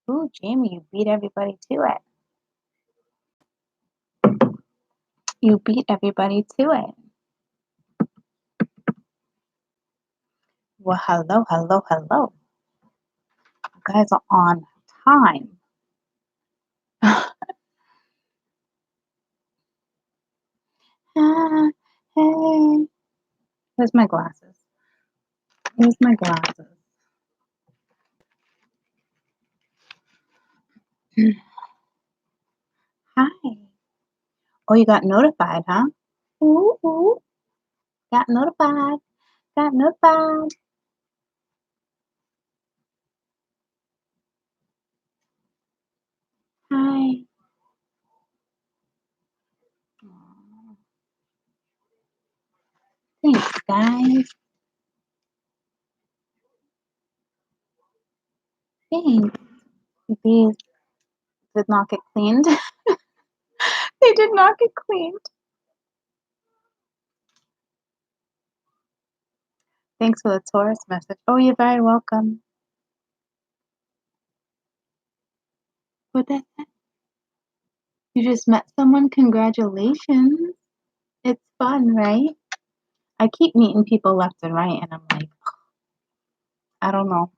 Ooh, Jamie, you beat everybody to it. You beat everybody to it. Well, hello, hello, hello. You guys are on time. Hey. Where's my glasses? Where's my glasses? Hi. Oh, you got notified, huh? Ooh, ooh. Got notified. Got notified. Hi. Aw. Thanks, guys. Thanks. These did not get cleaned. They did not get cleaned. Thanks for the Taurus message. Oh, you're very welcome. What that say? You just met someone? Congratulations. It's fun, right? I keep meeting people left and right, and I'm like, I don't know.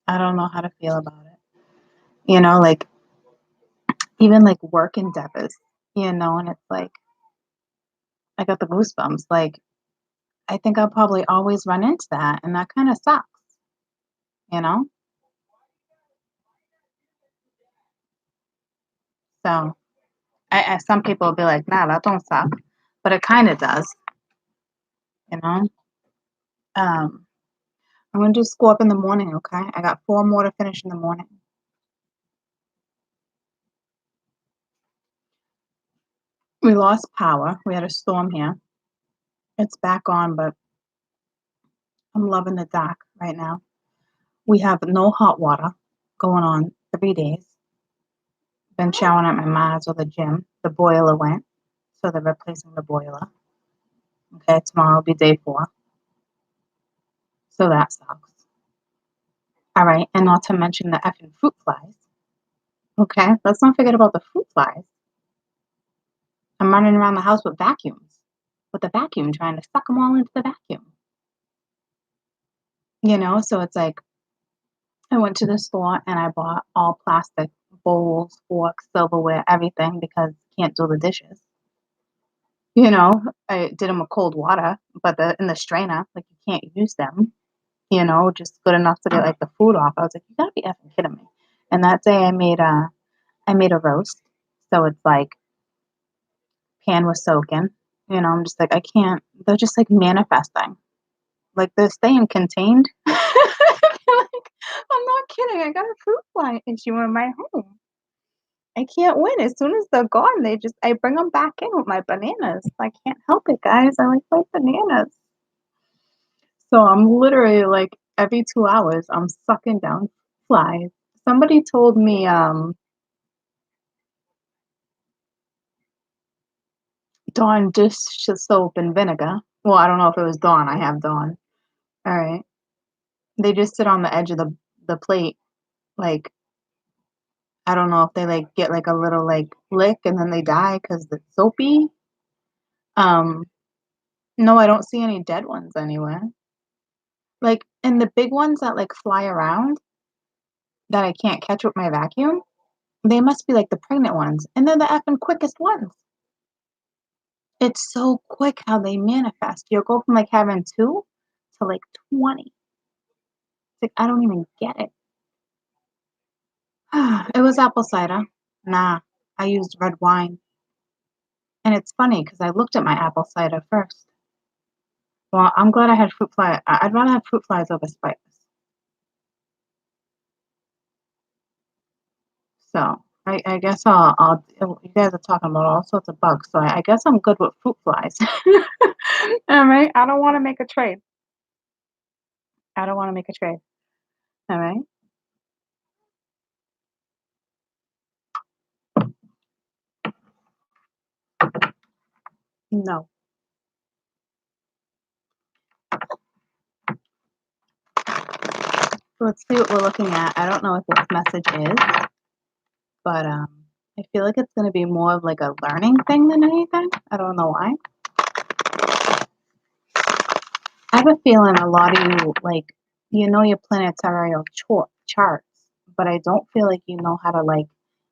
I don't know how to feel about it. You know, like, even like work endeavors, and it's like, I got the goosebumps. Like, I think I'll probably always run into that, and that kind of sucks, you know? So, some people will be like, nah, that don't suck. But it kind of does, you know? Um, I'm going to do school up in the morning, okay? I got 4 more to finish in the morning. We lost power. We had a storm here. It's back on, but I'm loving the dark right now. We have no hot water going on 3 days. Been showering at my mom's or the gym. The boiler went, so they're replacing the boiler. Okay, tomorrow will be day 4. So that sucks. All right, and not to mention the effing fruit flies. Okay, let's not forget about the fruit flies. I'm running around the house with the vacuum, trying to suck them all into the vacuum. So it's like I went to the store and I bought all plastic bowls, forks, silverware, everything because can't do the dishes. You know, I did them with cold water, but in the strainer, like you can't use them. Just good enough to get like the food off. I was like, you gotta be effing kidding me. And that day I made a roast, so it's like pan was soaking. I'm just like I can't. They're just like manifesting, like they're staying contained. Like, I'm not kidding. I got a fruit fly issue in my home. I can't win. As soon as they're gone, I bring them back in with my bananas. I can't help it, guys. I like my bananas. So I'm literally like every 2 hours, I'm sucking down flies. Somebody told me, Dawn dish soap and vinegar. Well, I don't know if it was Dawn. I have Dawn. All right. They just sit on the edge of the plate. Like, I don't know if they like get like a little like lick and then they die because it's soapy. Um, no, I don't see any dead ones anywhere. Like, and the big ones that like fly around that I can't catch with my vacuum, they must be like the pregnant ones. And they're the effing quickest ones. It's so quick how they manifest. You'll go from like having 2 to like 20. It's like I don't even get it. It was apple cider. Nah, I used red wine. And it's funny because I looked at my apple cider first. Well, I'm glad I had fruit fly. I'd rather have fruit flies over spiders. So I guess you guys are talking about all sorts of bugs. So I guess I'm good with fruit flies. All right. I don't want to make a trade. I don't want to make a trade. All right. No. let's see what we're looking at. I don't know what this message is, but I feel like it's going to be more of like a learning thing than anything. I don't know why. I have a feeling a lot of you, like, you know your planetary charts, but I don't feel like you know how to, like,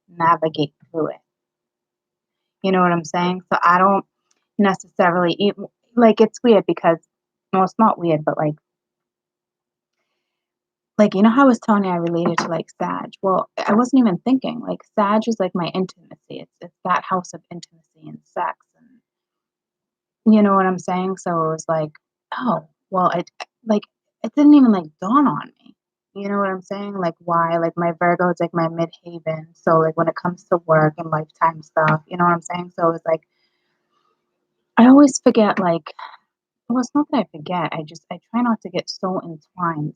navigate through it. You know what I'm saying? So I don't necessarily, like, it's weird because, well, it's not weird, but like, you know how I was telling you I related to, like, Sag? Well, I wasn't even thinking, like, Sag is, like, my intimacy. It's that house of intimacy and sex, and you know what I'm saying? So it was like, "Oh, well, like, it didn't even, like, dawn on me." You know what I'm saying? Like, why? Like, my Virgo is, like, my midhaven, so, like, when it comes to work and lifetime stuff, you know what I'm saying? So it's like, I always forget, like, well, it's not that I forget, I try not to get so entwined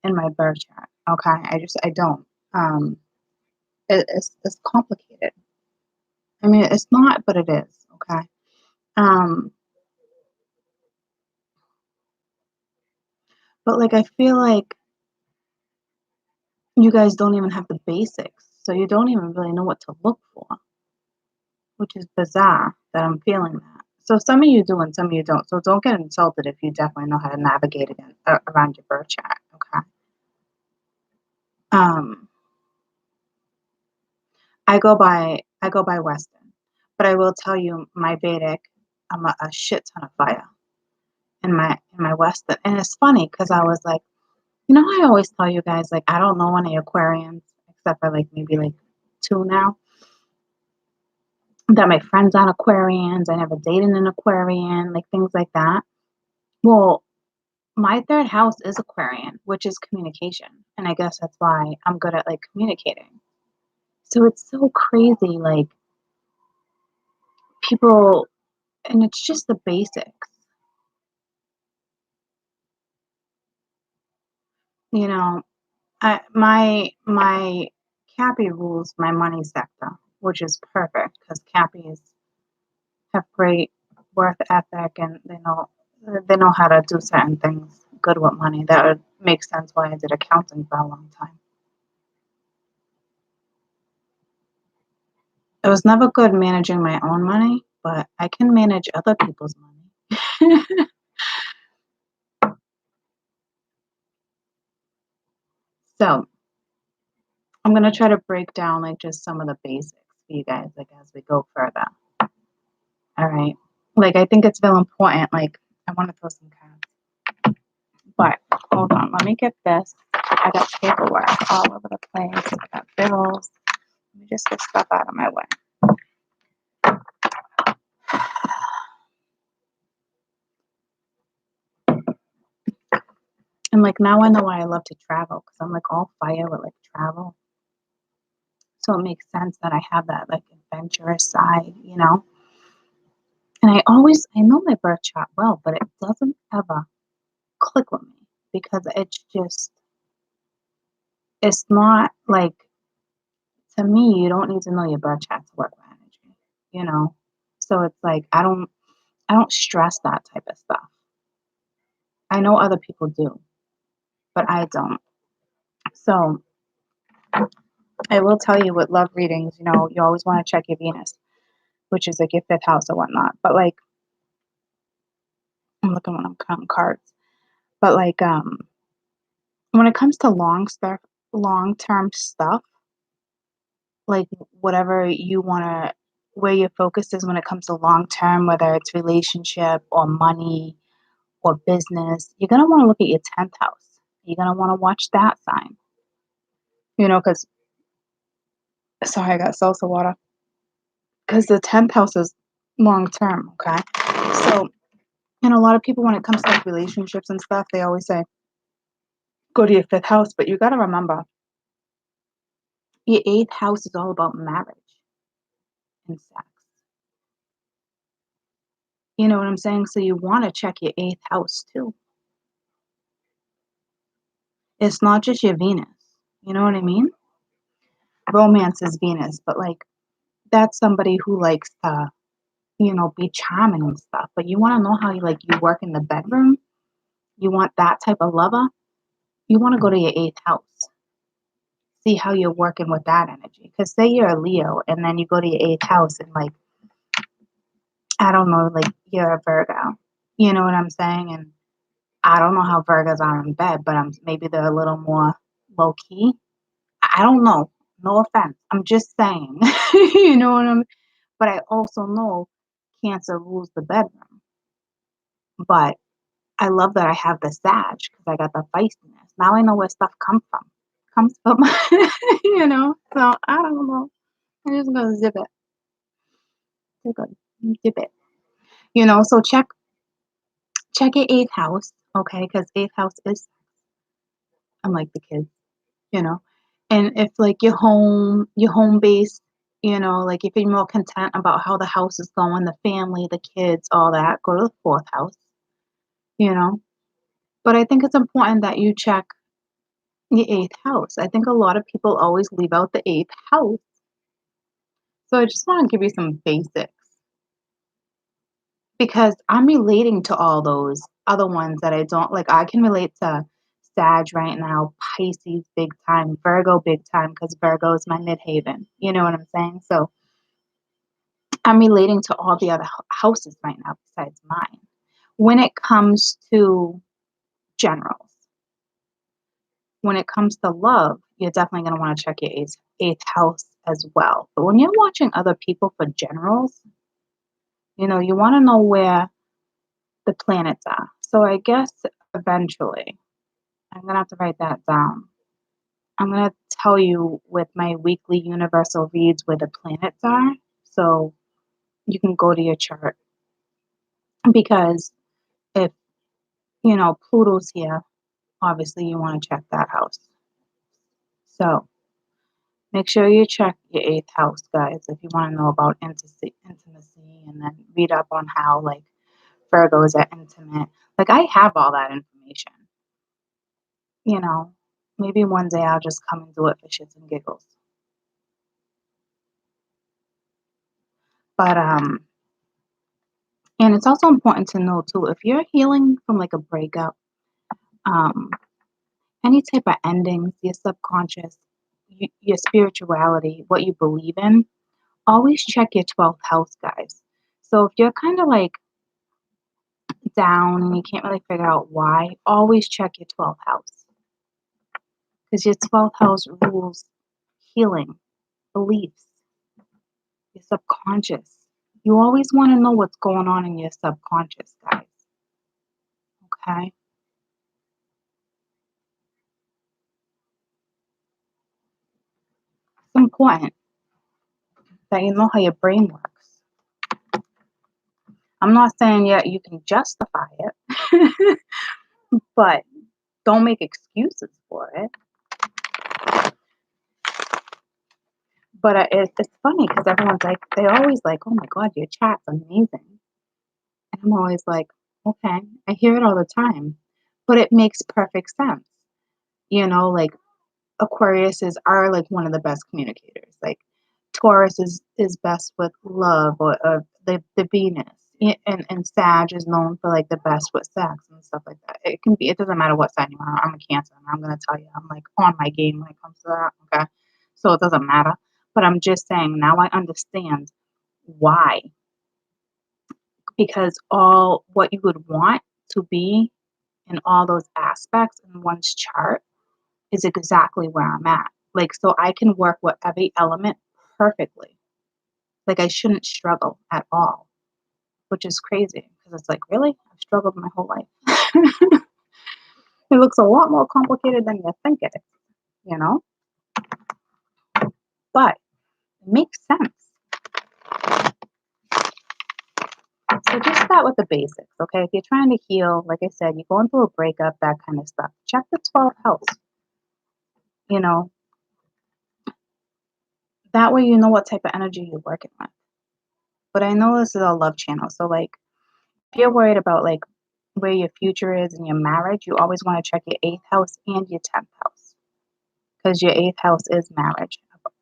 in my birth chart, okay? I don't. Um it's complicated. I mean, it's not, but it is, okay? Um, but, like, I feel like you guys don't even have the basics, so you don't even really know what to look for, which is bizarre that I'm feeling that. So some of you do and some of you don't, so don't get insulted if you definitely know how to navigate again around your birth chart, okay? Um, I go by Western, but I will tell you my Vedic, I'm a shit ton of fire in my Western, and it's funny because I was like, you know, I always tell you guys, like, I don't know any Aquarians except for like maybe like two now. That my friends aren't Aquarians. I never dated an Aquarian, like things like that. Well, my third house is Aquarian, which is communication. And I guess that's why I'm good at like communicating. So it's so crazy, like people, and it's just the basics, you know. My Cappy rules my money sector, which is perfect because Cappies have great worth ethic and they know how to do certain things good with money. That would make sense why I did accounting for a long time. It was never good managing my own money, but I can manage other people's money. So I'm gonna try to break down like just some of the basics for you guys like as we go further. All right. Like I think it's real important. Like I want to throw some cards. But hold on, let me get this. I got paperwork all over the place. I got bills. Let me just get stuff out of my way. And like now I know why I love to travel because I'm like all fire with like travel. So it makes sense that I have that like adventurous side, you know? And I know my birth chart well, but it doesn't ever click with me because it's not like, to me, you don't need to know your birth chart to work with energy, you know? So it's like, I don't stress that type of stuff. I know other people do, but I don't. So I will tell you with love readings, you know, you always want to check your Venus, which is like your fifth house or whatnot. But like, I'm looking when I'm counting cards. But like, when it comes to long term stuff, like whatever you want to, where your focus is when it comes to long term, whether it's relationship or money or business, you're gonna want to look at your 10th house. You're gonna want to watch that sign, you know, because sorry, I got salsa water. Because the 10th house is long term, okay? So, and a lot of people, when it comes to like relationships and stuff, they always say, go to your fifth house. But you got to remember, your eighth house is all about marriage and sex. You know what I'm saying? So you want to check your eighth house too. It's not just your Venus. You know what I mean? Romance is Venus, but like that's somebody who likes to, be charming and stuff. But you want to know how you work in the bedroom. You want that type of lover. you want to go to your eighth house. See how you're working with that energy. Because say you're a Leo and then you go to your eighth house and like, I don't know, like you're a Virgo. You know what I'm saying? And I don't know how Virgos are in bed, but maybe they're a little more low key. I don't know. No offense. I'm just saying. You know what I'm but I also know Cancer rules the bedroom. But I love that I have the Sag because I got the feistiness. Now I know where stuff comes from. Comes from, you know. So I don't know. I'm just gonna zip it. Zip it. Zip it. You know. So check your eighth house, okay? Because eighth house is unlike the kids, you know. And if like your home base, you know, like if you're more content about how the house is going, the family, the kids, all that, go to the fourth house, you know. But I think it's important that you check the eighth house. I think a lot of people always leave out the eighth house. So I just want to give you some basics because I'm relating to all those other ones that I don't like. I can relate to Sag right now, Pisces big time, Virgo big time because Virgo is my midhaven. You know what I'm saying? So I'm relating to all the other houses right now besides mine. When it comes to generals, when it comes to love, you're definitely going to want to check your eighth house as well. But when you're watching other people for generals, you know, you want to know where the planets are. So I guess eventually, I'm going to have to write that down. I'm going to tell you with my weekly universal reads where the planets are. So you can go to your chart because if, you know, Pluto's here, obviously you want to check that house. So make sure you check your eighth house, guys, if you want to know about intimacy and then read up on how like Virgos are intimate. Like I have all that information. You know, maybe one day I'll just come and do it for shits and giggles. But and it's also important to know too, if you're healing from like a breakup, um, any type of endings, your subconscious, your spirituality, what you believe in, always check your 12th house, guys. So if you're kind of like down and you can't really figure out why, always check your 12th house because your 12th house rules healing, beliefs, your subconscious. You always want to know what's going on in your subconscious, guys. Okay? It's important that you know how your brain works. I'm not saying yet you can justify it, but don't make excuses for it. But it's funny because everyone's like, they're always like, oh my God, your chat's amazing. And I'm always like, okay, I hear it all the time, but it makes perfect sense. You know, like Aquariuses are like one of the best communicators. Like Taurus is best with love or the Venus. And Sag is known for like the best with sex and stuff like that. It can be, it doesn't matter what sign you are. I'm a Cancer and I'm gonna tell you, I'm like on my game when it comes to that. Okay. So it doesn't matter. But I'm just saying now I understand why. Because all what you would want to be in all those aspects in one's chart is exactly where I'm at. Like, so I can work with every element perfectly. Like, I shouldn't struggle at all, which is crazy because it's like, really? I've struggled my whole life. It looks a lot more complicated than you think it is, you know? But it makes sense. So just start with the basics, okay? If you're trying to heal, like I said, you're going through a breakup, that kind of stuff. Check the 12th house, you know? That way you know what type of energy you're working with. But I know this is a love channel, so like if you're worried about like where your future is in your marriage, you always want to check your eighth house and your 10th house because your eighth house is marriage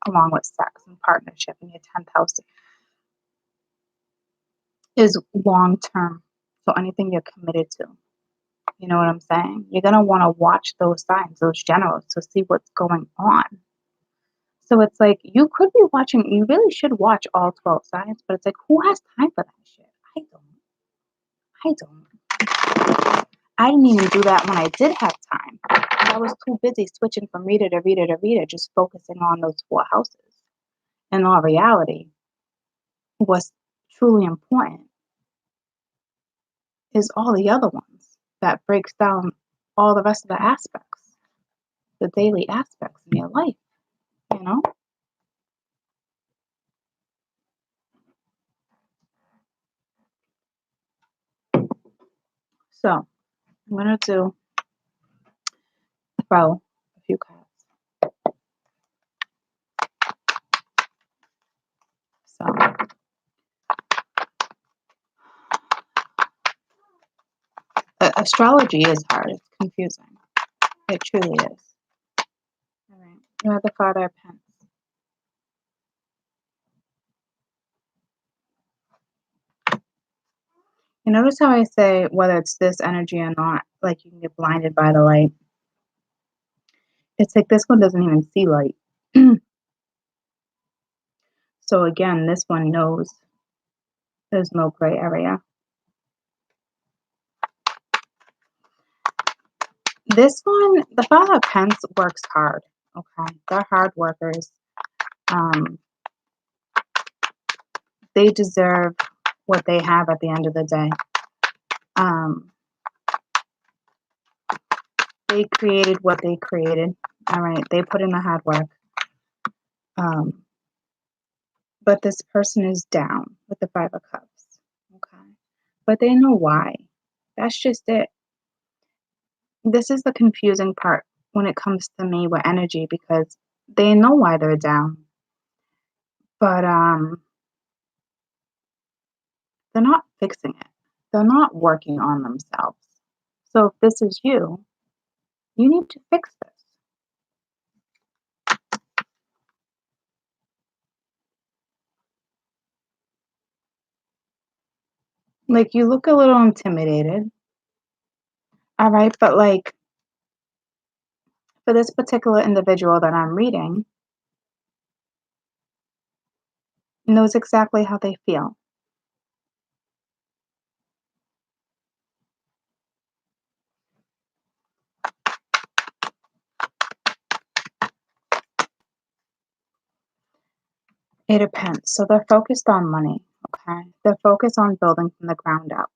along with sex and partnership, and your 10th house is long term. So anything you're committed to. You know what I'm saying? You're gonna wanna watch those signs, those generals, to see what's going on. So it's like you could be watching you really should watch all 12 signs, but it's like, who has time for that shit? I don't. I don't. I didn't even do that when I did have time. I was too busy switching from reader to reader to reader, just focusing on those 4 houses. In all reality, what's truly important is all the other ones that breaks down all the rest of the aspects, the daily aspects in your life, you know? So I'm gonna throw a few cards. So astrology is hard. It's confusing. It truly is. All right. You have the Father of Pence. You notice how I say whether it's this energy or not, like you can get blinded by the light. It's like this one doesn't even see light. So again, this one knows there's no gray area. This one, the Father of Pence works hard. Okay, they're hard workers. They deserve what they have at the end of the day. They created what they created. All right, they put in the hard work. But this person is down with the Five of Cups. Okay, but they know why. That's just it. This is the confusing part when it comes to me with energy because they know why they're down, but they're not fixing it. They're not working on themselves. So if this is you, you need to fix this. Like you look a little intimidated, all right, but like for this particular individual that I'm reading, knows exactly how they feel. It depends. So they're focused on money, okay? They're focused on building from the ground up.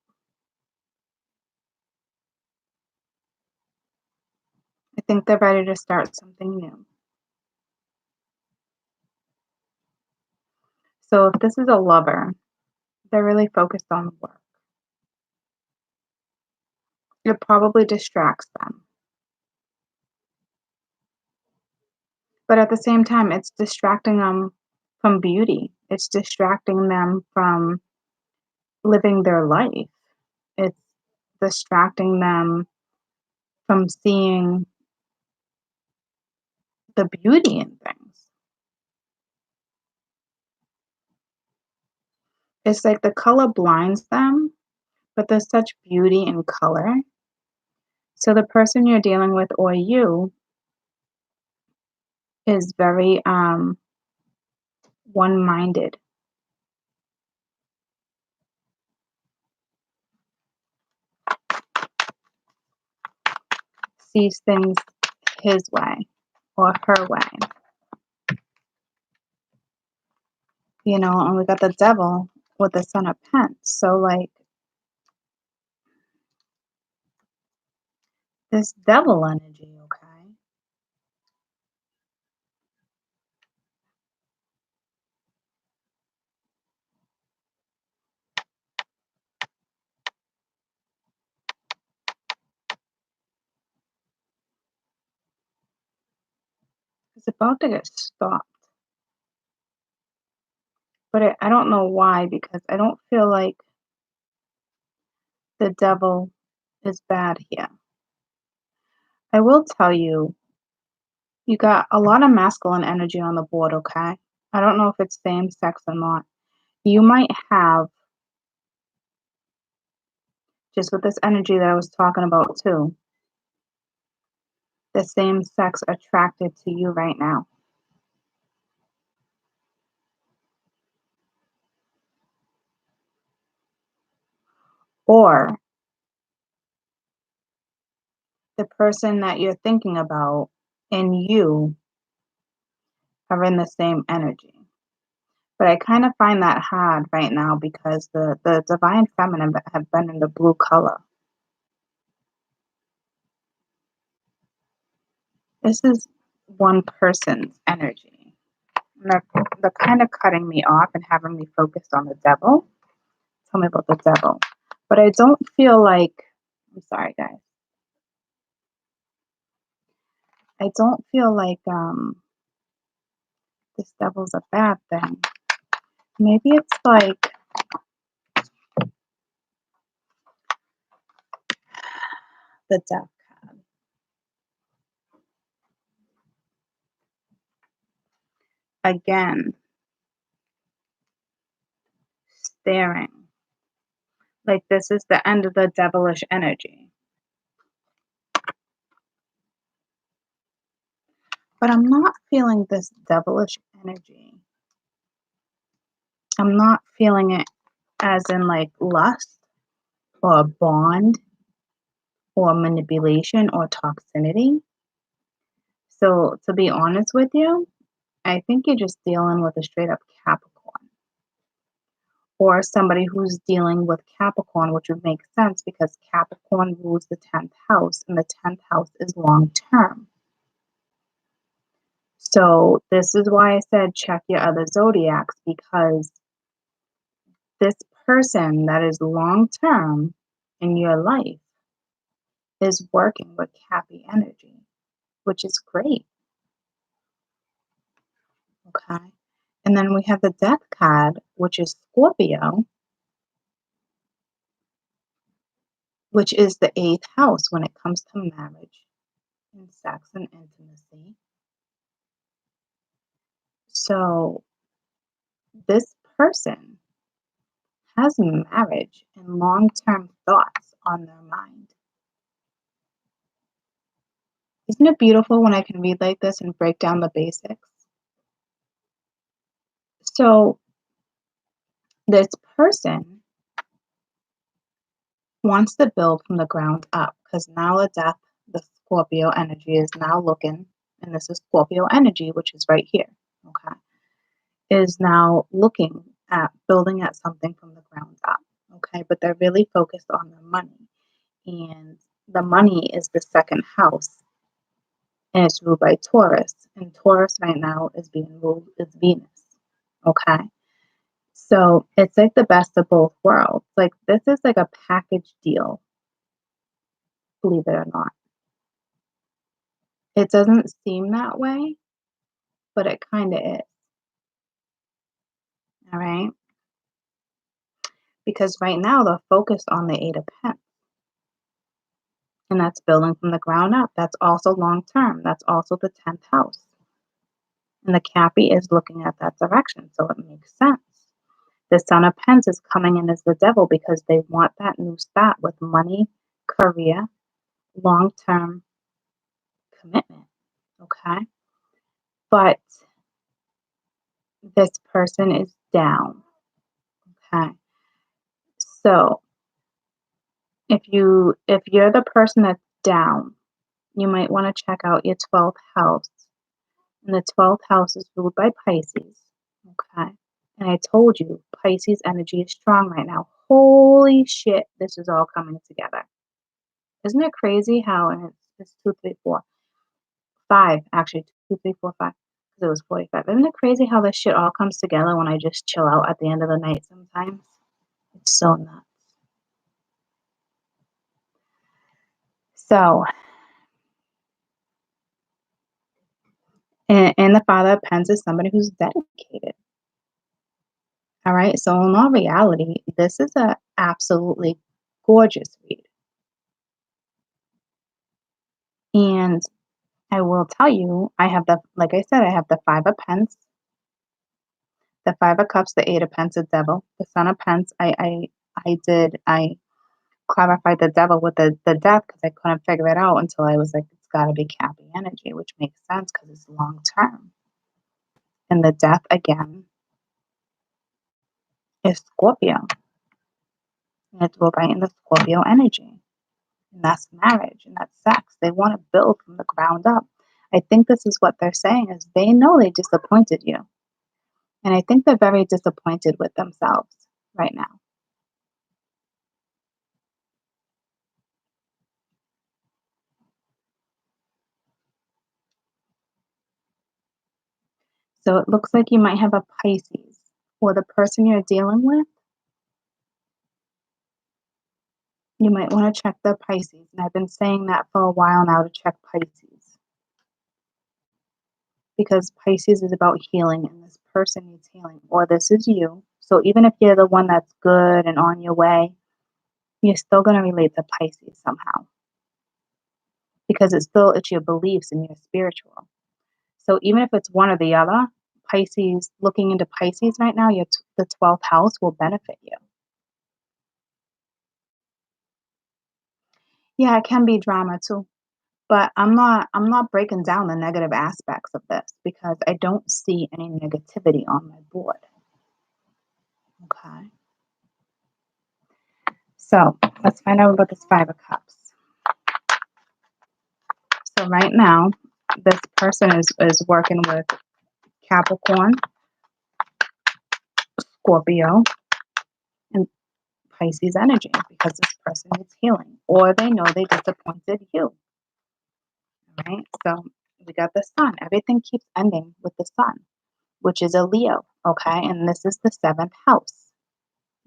I think they're ready to start something new. So if this is a lover, they're really focused on work. It probably distracts them. But at the same time, it's distracting them from beauty. It's distracting them from living their life. It's distracting them from seeing the beauty in things. It's like the color blinds them, but there's such beauty in color. So the person you're dealing with or you is very one-minded. Sees things his way or her way. You know, and we got the devil with the Son of Pence. So like this devil energy, okay? It's about to get stopped. But I don't know why, because I don't feel like the devil is bad here. I will tell you, you got a lot of masculine energy on the board, okay? I don't know if it's same sex or not. You might have just with this energy that I was talking about too, the same sex attracted to you right now. Or the person that you're thinking about and you are in the same energy. But I kind of find that hard right now because the divine feminine have been in the blue color. This is one person's energy. And they're kind of cutting me off and having me focused on the devil. Tell me about the devil. But I don't feel like, I'm sorry, guys. I don't feel like this devil's a bad thing. Maybe it's like the death card. Again, staring. Like this is the end of the devilish energy. But I'm not feeling this devilish energy. I'm not feeling it as in like lust or bond or manipulation or toxicity. So to be honest with you, I think you're just dealing with a straight up Capricorn or somebody who's dealing with Capricorn, which would make sense because Capricorn rules the 10th house and the 10th house is long term. So this is why I said check your other zodiacs, because this person that is long term in your life is working with happy energy, which is great. Okay. And then we have the death card, which is Scorpio, which is the 8th house when it comes to marriage and sex and intimacy. So this person has marriage and long-term thoughts on their mind. Isn't it beautiful when I can read like this and break down the basics? So this person wants to build from the ground up because now the Scorpio energy is now looking, and this is Scorpio energy, which is right here, okay, is now looking at building at something from the ground up, okay, but they're really focused on their money, and the money is the second house, and it's ruled by Taurus, and Taurus right now is being ruled is Venus, okay. So it's like the best of both worlds. Like this is like a package deal, believe it or not. It doesn't seem that way, but it kind of is. All right. Because right now they're focused on the Eight of Pence. And that's building from the ground up. That's also long term. That's also the 10th house. And the Cappy is looking at that direction. So it makes sense. The Son of Pence is coming in as the devil because they want that new start with money, career, long term commitment. Okay. But this person is down. Okay. So if you're the person that's down, you might want to check out your 12th house. And the 12th house is ruled by Pisces. Okay. And I told you, Pisces energy is strong right now. Holy shit, this is all coming together. Isn't it crazy how, and it's 2, 3, 4, 5, actually, 2, 3, 4, 5, because it was 45. Isn't it crazy how this shit all comes together when I just chill out at the end of the night sometimes? It's so nuts. So, and the Father of Pence is somebody who's dedicated. All right. So in all reality, this is a absolutely gorgeous read. And I will tell you, I have like I said, I have the Five of Pence, the Five of Cups, the Eight of Pence, the Devil, the Son of Pence. I clarified the devil with the death because I couldn't figure it out until I was like, it's got to be Cappy energy, which makes sense because it's long term. And the death again is Scorpio. And it's right in the Scorpio energy. And that's marriage and that's sex. They want to build from the ground up. I think this is what they're saying is they know they disappointed you. And I think they're very disappointed with themselves right now. So it looks like you might have a Pisces or the person you're dealing with. You might want to check the Pisces. And I've been saying that for a while now to check Pisces. Because Pisces is about healing and this person needs healing. Or this is you. So even if you're the one that's good and on your way, you're still going to relate to Pisces somehow. Because it's your beliefs and your spiritual. So even if it's one or the other, Pisces, looking into Pisces right now, the 12th house will benefit you. Yeah, it can be drama too. But I'm not breaking down the negative aspects of this because I don't see any negativity on my board. Okay. So let's find out about this Five of Cups. So right now, this person is working with Capricorn, Scorpio, and Pisces energy because this person needs healing. Or they know they disappointed you. Right? So we got the sun. Everything keeps ending with the sun, which is a Leo. Okay. And this is the 7th house.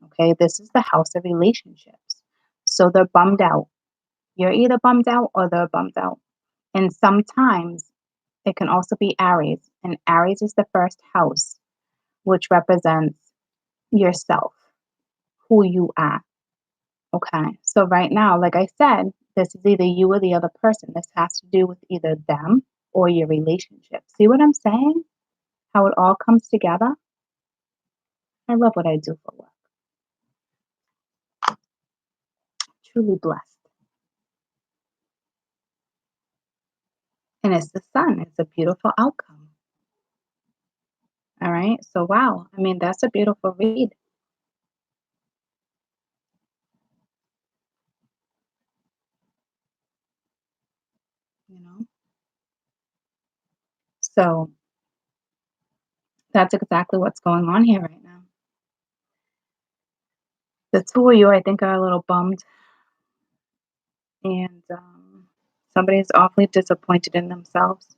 Okay. This is the house of relationships. So they're bummed out. You're either bummed out or they're bummed out. And sometimes it can also be Aries. And Aries is the first house, which represents yourself, who you are. Okay. So right now, like I said, this is either you or the other person. This has to do with either them or your relationship. See what I'm saying? How it all comes together? I love what I do for work. Truly blessed. And it's the sun. It's a beautiful outcome. All right. So, wow. I mean, that's a beautiful read. You know? So, that's exactly what's going on here right now. The two of you, I think, are a little bummed. And somebody's awfully disappointed in themselves.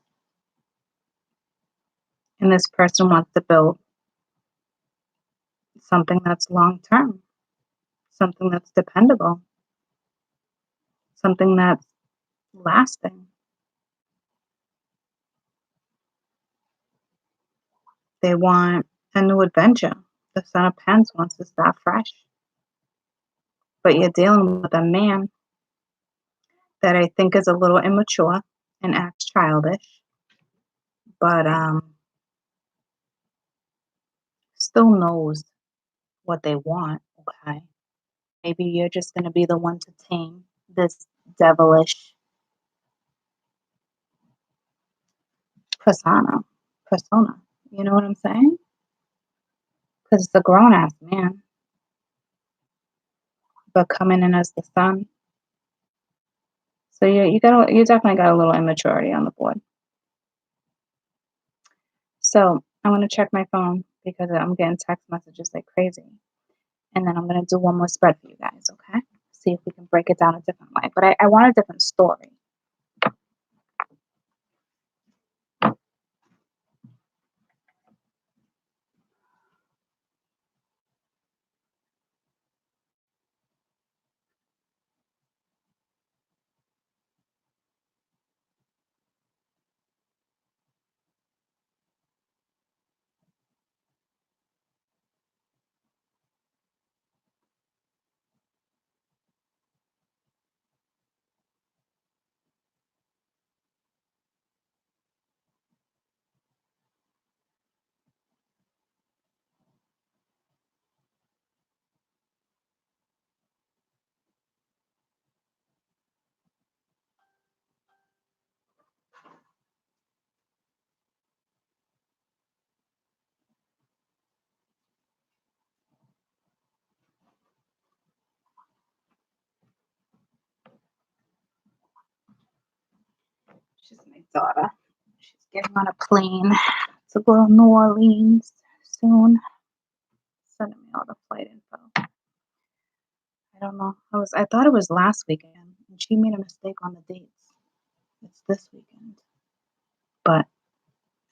And this person wants to build something that's long term, something that's dependable, something that's lasting. They want a new adventure. The Son of Pens wants to start fresh. But you're dealing with a man that I think is a little immature and acts childish, but still knows what they want, okay? Maybe you're just going to be the one to tame this devilish persona. You know what I'm saying? Because it's a grown ass man, but coming in as the son. So you definitely got a little immaturity on the board. So I'm gonna check my phone because I'm getting text messages like crazy, and then I'm gonna do one more spread for you guys. Okay? See if we can break it down a different way. But I want a different story. She's my daughter. She's getting on a plane to go to New Orleans soon. Sending me all the flight info. I don't know. I thought it was last weekend, and she made a mistake on the dates. It's this weekend, but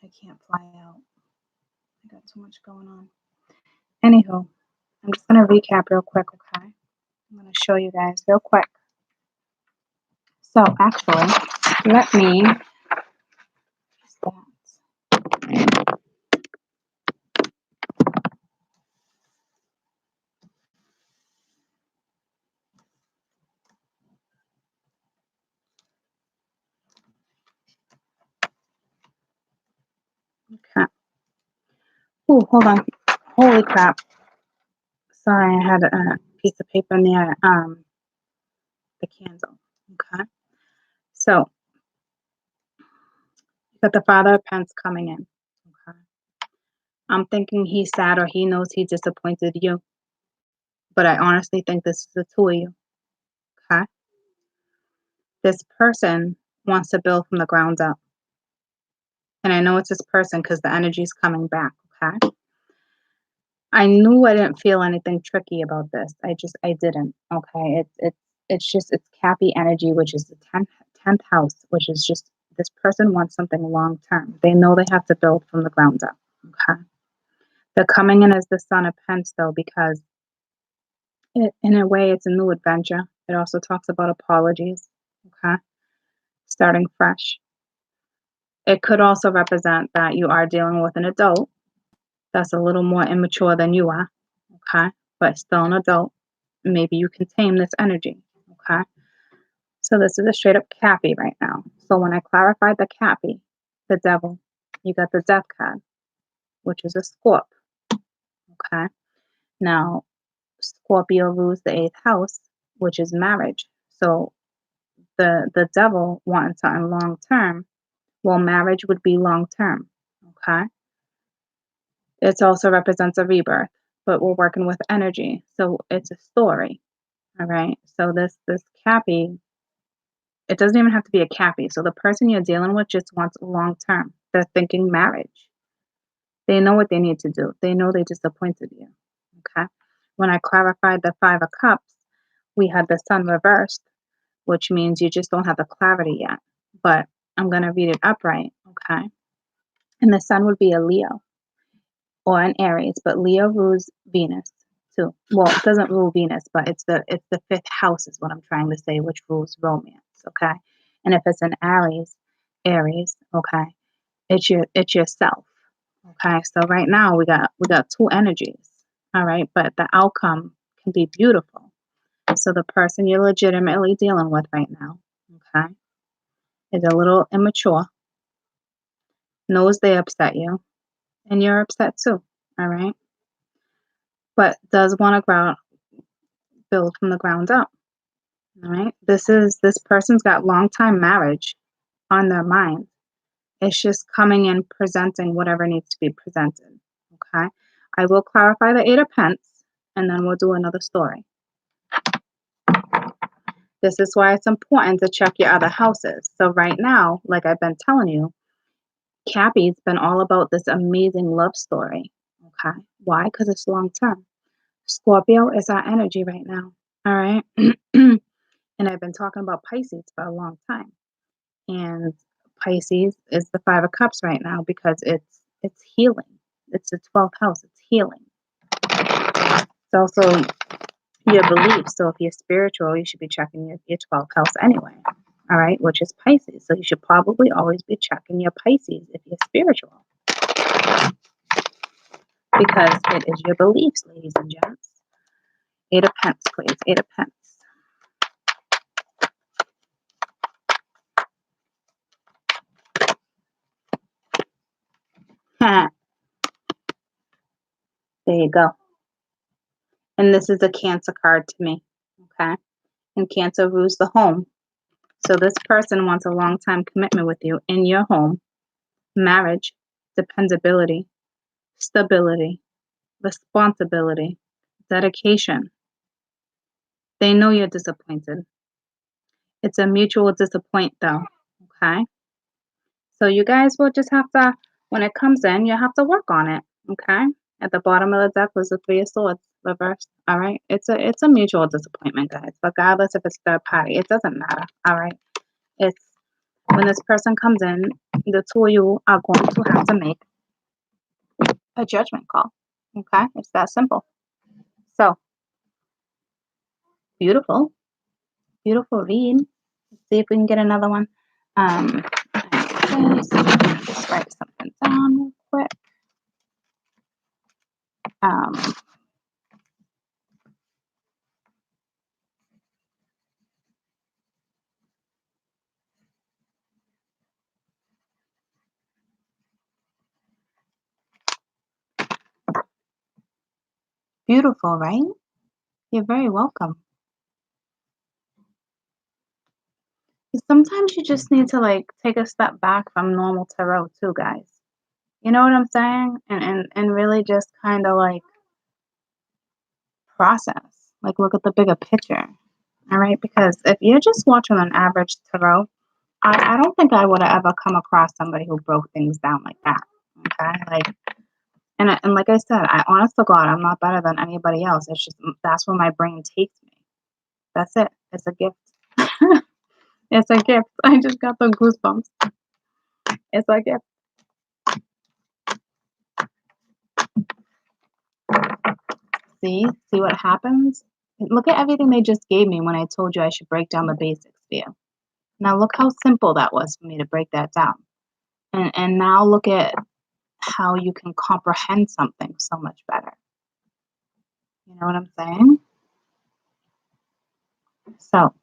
I can't fly out. I got too much going on. Anywho, I'm just gonna recap real quick, okay? I'm gonna show you guys real quick. So actually, let me. Okay. Oh, hold on. Holy crap. Sorry, I had a piece of paper near the candle. Okay. So you got the Father of Pence coming in. Okay. I'm thinking he's sad or he knows he disappointed you. But I honestly think this is the two of you. Okay. This person wants to build from the ground up. And I know it's this person because the energy is coming back. Okay. I knew I didn't feel anything tricky about this. I didn't. Okay. It's Cappy energy, which is the 10th house, which is just this person wants something long term. They know they have to build from the ground up. Okay. They're coming in as the Son of Pence though, because in a way it's a new adventure. It also talks about apologies. Okay. Starting fresh. It could also represent that you are dealing with an adult that's a little more immature than you are. Okay. But still an adult. Maybe you can tame this energy. Okay. So this is a straight up Cappy right now. So when I clarified the Cappy, the devil, you got the death card, which is a Scorp. Okay. Now, Scorpio rules the 8th house, which is marriage. So the devil wanting something long term, well, marriage would be long term. Okay. It also represents a rebirth, but we're working with energy. So it's a story. All right. So this Cappy, it doesn't even have to be a Cappy. So the person you're dealing with just wants long term. They're thinking marriage. They know what they need to do. They know they disappointed you. Okay. When I clarified the 5 of Cups, we had the Sun reversed, which means you just don't have the clarity yet. But I'm going to read it upright. Okay. And the Sun would be a Leo or an Aries, but Leo rules Venus too. Well, it doesn't rule Venus, but it's the 5th house is what I'm trying to say, which rules romance. Okay. And if it's an Aries, okay, it's yourself. Okay, so right now we got 2 energies. All right, but the outcome can be beautiful. So the person you're legitimately dealing with right now, okay, is a little immature, knows they upset you, and you're upset too. All right, but does want to build from the ground up. All right, this person's got long time marriage on their mind. It's just coming in, presenting whatever needs to be presented. Okay. I will clarify the 8 of Pence and then we'll do another story. This is why it's important to check your other houses. So right now, like I've been telling you, Cappy's been all about this amazing love story. Okay. Why? Because it's long term. Scorpio is our energy right now. All right. And I've been talking about Pisces for a long time. And Pisces is the 5 of Cups right now because it's healing. It's the 12th house. It's healing. It's also your beliefs. So if you're spiritual, you should be checking your 12th house anyway. All right, which is Pisces. So you should probably always be checking your Pisces if you're spiritual. Because it is your beliefs, ladies and gents. 8 of Pence, please. 8 of Pence. There you go. And this is a Cancer card to me. Okay. And Cancer rules the home. So this person wants a long-time commitment with you in your home, marriage, dependability, stability, responsibility, dedication. They know you're disappointed. It's a mutual disappoint though, okay? So you guys will just have to, when it comes in, you have to work on it. Okay. At the bottom of the deck was the Three of Swords reversed. All right. It's a mutual disappointment, guys. Regardless if it's third party, it doesn't matter. All right. It's when this person comes in, the two of you are going to have to make a judgment call. Okay. It's that simple. So beautiful. Beautiful read. Let's see if we can get another one. Just write something down real quick. Um, Beautiful, right? You're very welcome. Sometimes you just need to like take a step back from normal tarot too, guys. You know what I'm saying? And really just kind of like process. Like look at the bigger picture. All right? Because if you're just watching an average tarot, I don't think I would have ever come across somebody who broke things down like that. Okay? Like and like I said, I honest to God, I'm not better than anybody else. It's just that's where my brain takes me. That's it. It's a gift. It's a gift. I just got the goosebumps. It's a gift. See what happens? Look at everything they just gave me when I told you I should break down the basics for you. Now look how simple that was for me to break that down. And now look at how you can comprehend something so much better. You know what I'm saying? So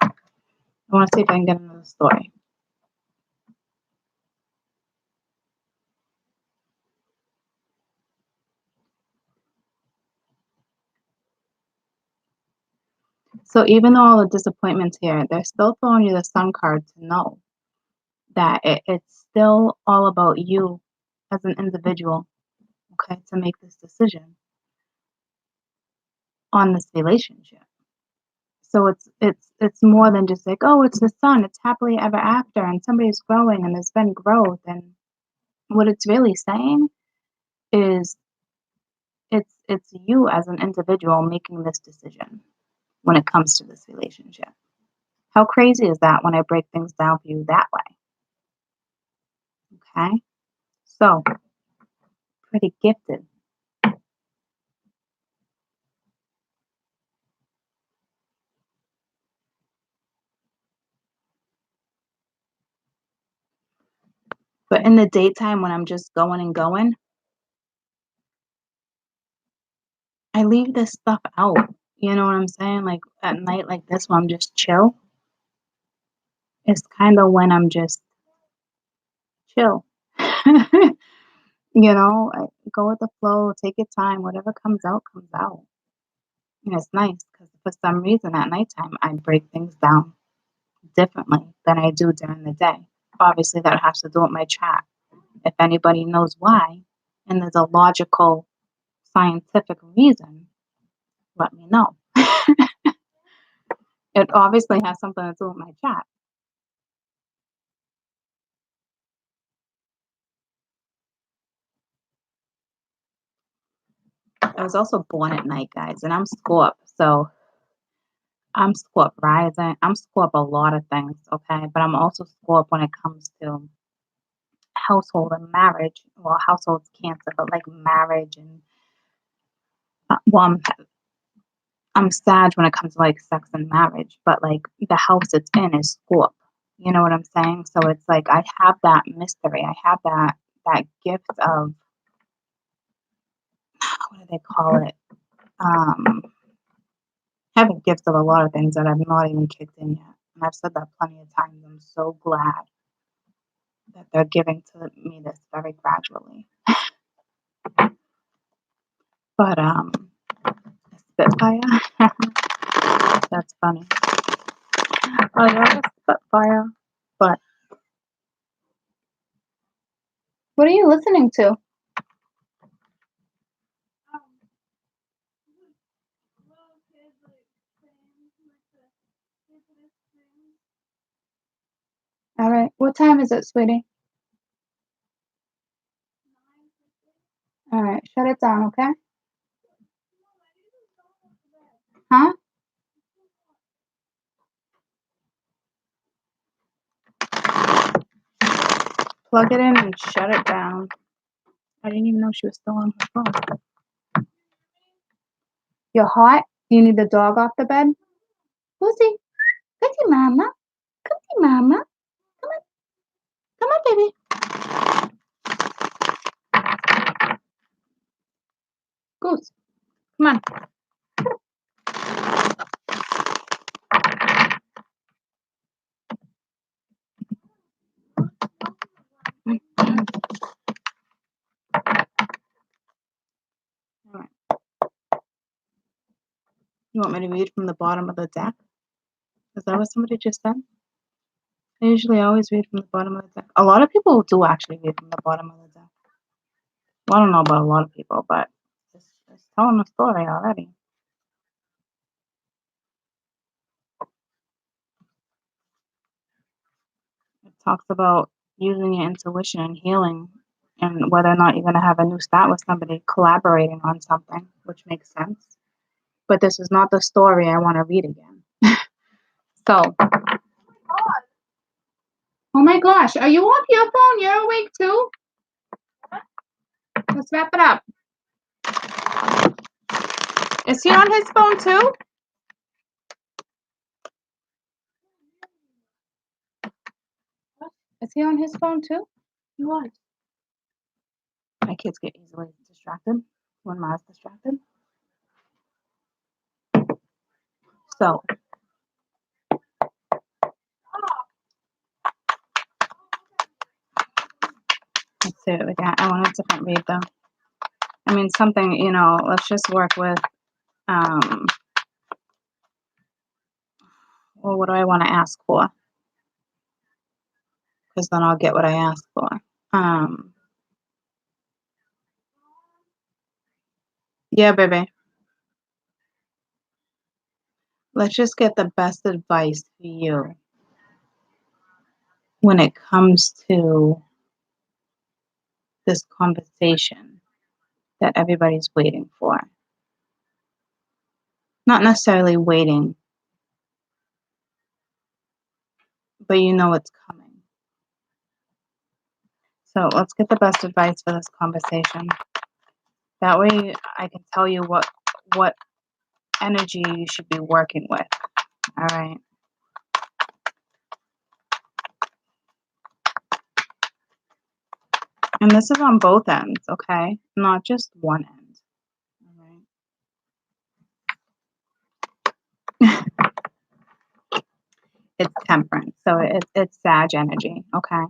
I want to see if I can get another story. So even though all the disappointments here, they're still throwing you the sun card to know that it's still all about you as an individual, okay, to make this decision on this relationship. So it's more than just like, oh, it's the sun, it's happily ever after, and somebody's growing and there's been growth. And what it's really saying is it's you as an individual making this decision when it comes to this relationship. How crazy is that when I break things down for you that way? Okay. So pretty gifted. But in the daytime when I'm just going and going, I leave this stuff out. You know what I'm saying? Like at night like this when I'm just chill, it's kind of when I'm just chill. Go with the flow, take your time, whatever comes out, comes out. And it's nice because for some reason at nighttime, I break things down differently than I do during the day. Obviously, that has to do with my chat. If anybody knows why, and there's a logical, scientific reason, let me know. It obviously has something to do with my chat. I was also born at night, guys, and I'm Scorp, so I'm Scorp rising. I'm Scorp a lot of things, okay? But I'm also Scorp when it comes to household and marriage. Well, household's Cancer, but like marriage and well, I'm Sag when it comes to like sex and marriage, but like the house it's in is Scorp. You know what I'm saying? So it's like I have that mystery. I have that gift of what do they call it? Um, having gifts of a lot of things that I've not even kicked in yet. And I've said that plenty of times. I'm so glad that they're giving to me this very gradually. But Spitfire. That's funny. Oh, you're a Spitfire. But what are you listening to? All right. What time is it, sweetie? right, shut it down, okay? Huh? Plug it in and shut it down. I didn't even know she was still on her phone. You're hot? You need the dog off the bed? Lucy, come to mama. Come to mama. Come on. Come on, baby. Goose, come on. All right. You want me to read from the bottom of the deck? Is that what somebody just said? I usually always read from the bottom of the deck. A lot of people do actually read from the bottom of the deck. Well, I don't know about a lot of people, but it's telling a story already. It talks about using your intuition and healing and whether or not you're going to have a new start with somebody collaborating on something, which makes sense. But this is not the story I want to read again. So, oh my gosh, are you off your phone? You're awake too? Let's wrap it up. Is he on his phone too? Is he on his phone too? He was. My kids get easily distracted when Ma's distracted. So, let's see what we got. I want a different read though. I mean, something, you know, let's just work with, well, what do I want to ask for? Because then I'll get what I ask for. Yeah, baby. Let's just get the best advice for you when it comes to this conversation that everybody's waiting for. Not necessarily waiting, but you know it's coming. So let's get the best advice for this conversation. That way I can tell you what energy you should be working with. All right. And this is on both ends, okay? Not just one end. All right. It's temperance. So it's Sag energy, okay?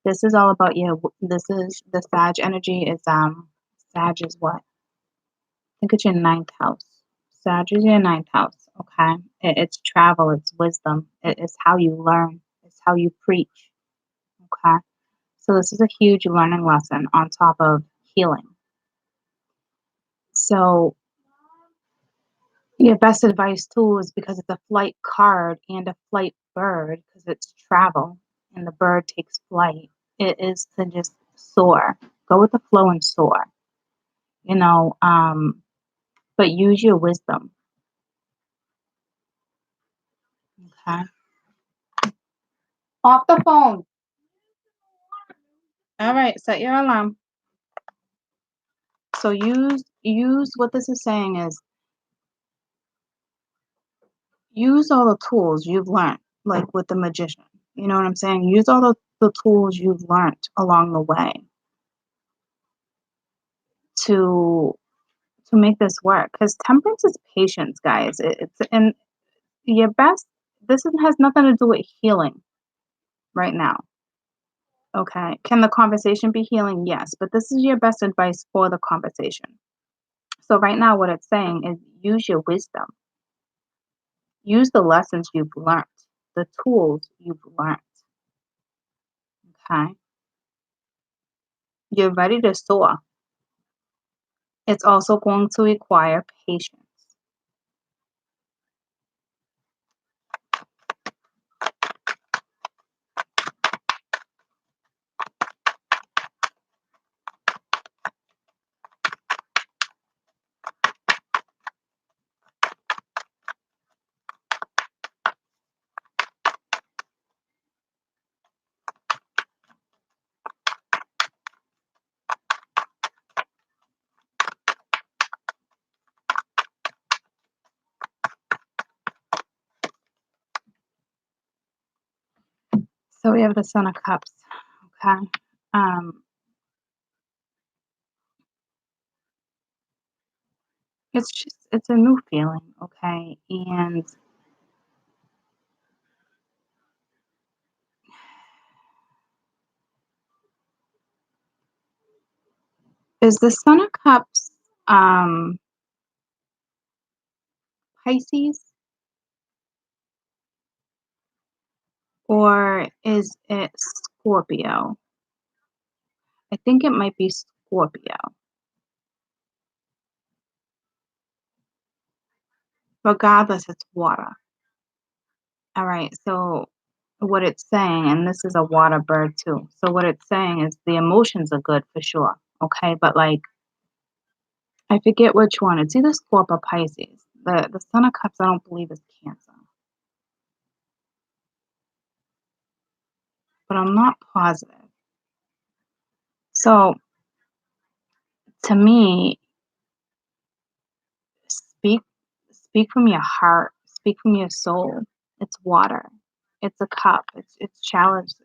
This is all about you. This is the Sag energy is Sag is what? I think it's your 9th house. Sag is your 9th house, okay? It's travel, it's wisdom, it's how you learn, it's how you preach, okay? So this is a huge learning lesson on top of healing. So your best advice too is because it's a flight card and a flight bird, because it's travel and the bird takes flight. It is to just soar. Go with the flow and soar. You know, but use your wisdom. Okay. Off the phone. All right, set your alarm. So use what this is saying is use all the tools you've learned, like with the magician. You know what I'm saying? Use all the tools you've learned along the way to make this work. Because temperance is patience, guys. It's and your best. Has nothing to do with healing right now. Okay. Can the conversation be healing? Yes, but this is your best advice for the conversation. So right now, what it's saying is use your wisdom. Use the lessons you've learned, the tools you've learned. Okay. You're ready to soar. It's also going to require patience. So we have the Son of Cups. Okay. Um, it's a new feeling, okay? And is the Son of Cups um Pisces or is it Scorpio? I think it might be Scorpio. Regardless, it's water. All right. So what it's saying, and this is a water bird too. So what it's saying is the emotions are good for sure. Okay. But like I forget which one. It's either Scorpio or Pisces. The Son of Cups I don't believe is Cancer. But I'm not positive. So to me, speak speak from your heart, speak from your soul. It's water. It's a cup. It's challenges.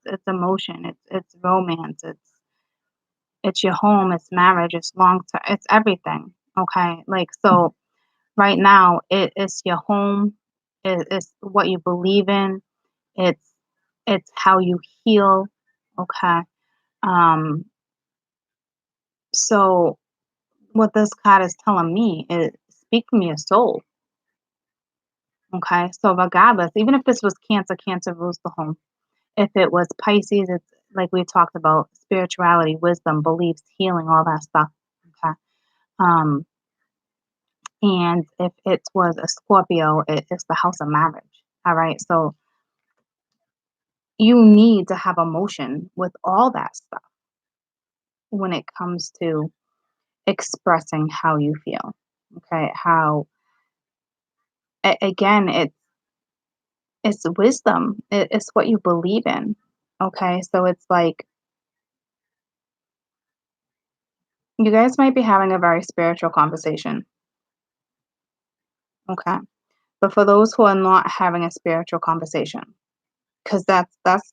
It's emotion. It's romance. It's your home. It's marriage. It's long term. It's everything. Okay. Like so, right now, it's your home. It's what you believe in. It's it's how you heal. Okay. Um. So what this card is telling me is speak from your soul. Okay. So regardless, even if this was Cancer, Cancer rules the home. If it was Pisces, it's like we talked about spirituality, wisdom, beliefs, healing, all that stuff. Okay. Um, and if it was a Scorpio, it's the house of marriage. All right. So you need to have emotion with all that stuff when it comes to expressing how you feel. Okay. How, again, it's wisdom, it's what you believe in. Okay. So it's like you guys might be having a very spiritual conversation. Okay. But for those who are not having a spiritual conversation, because that's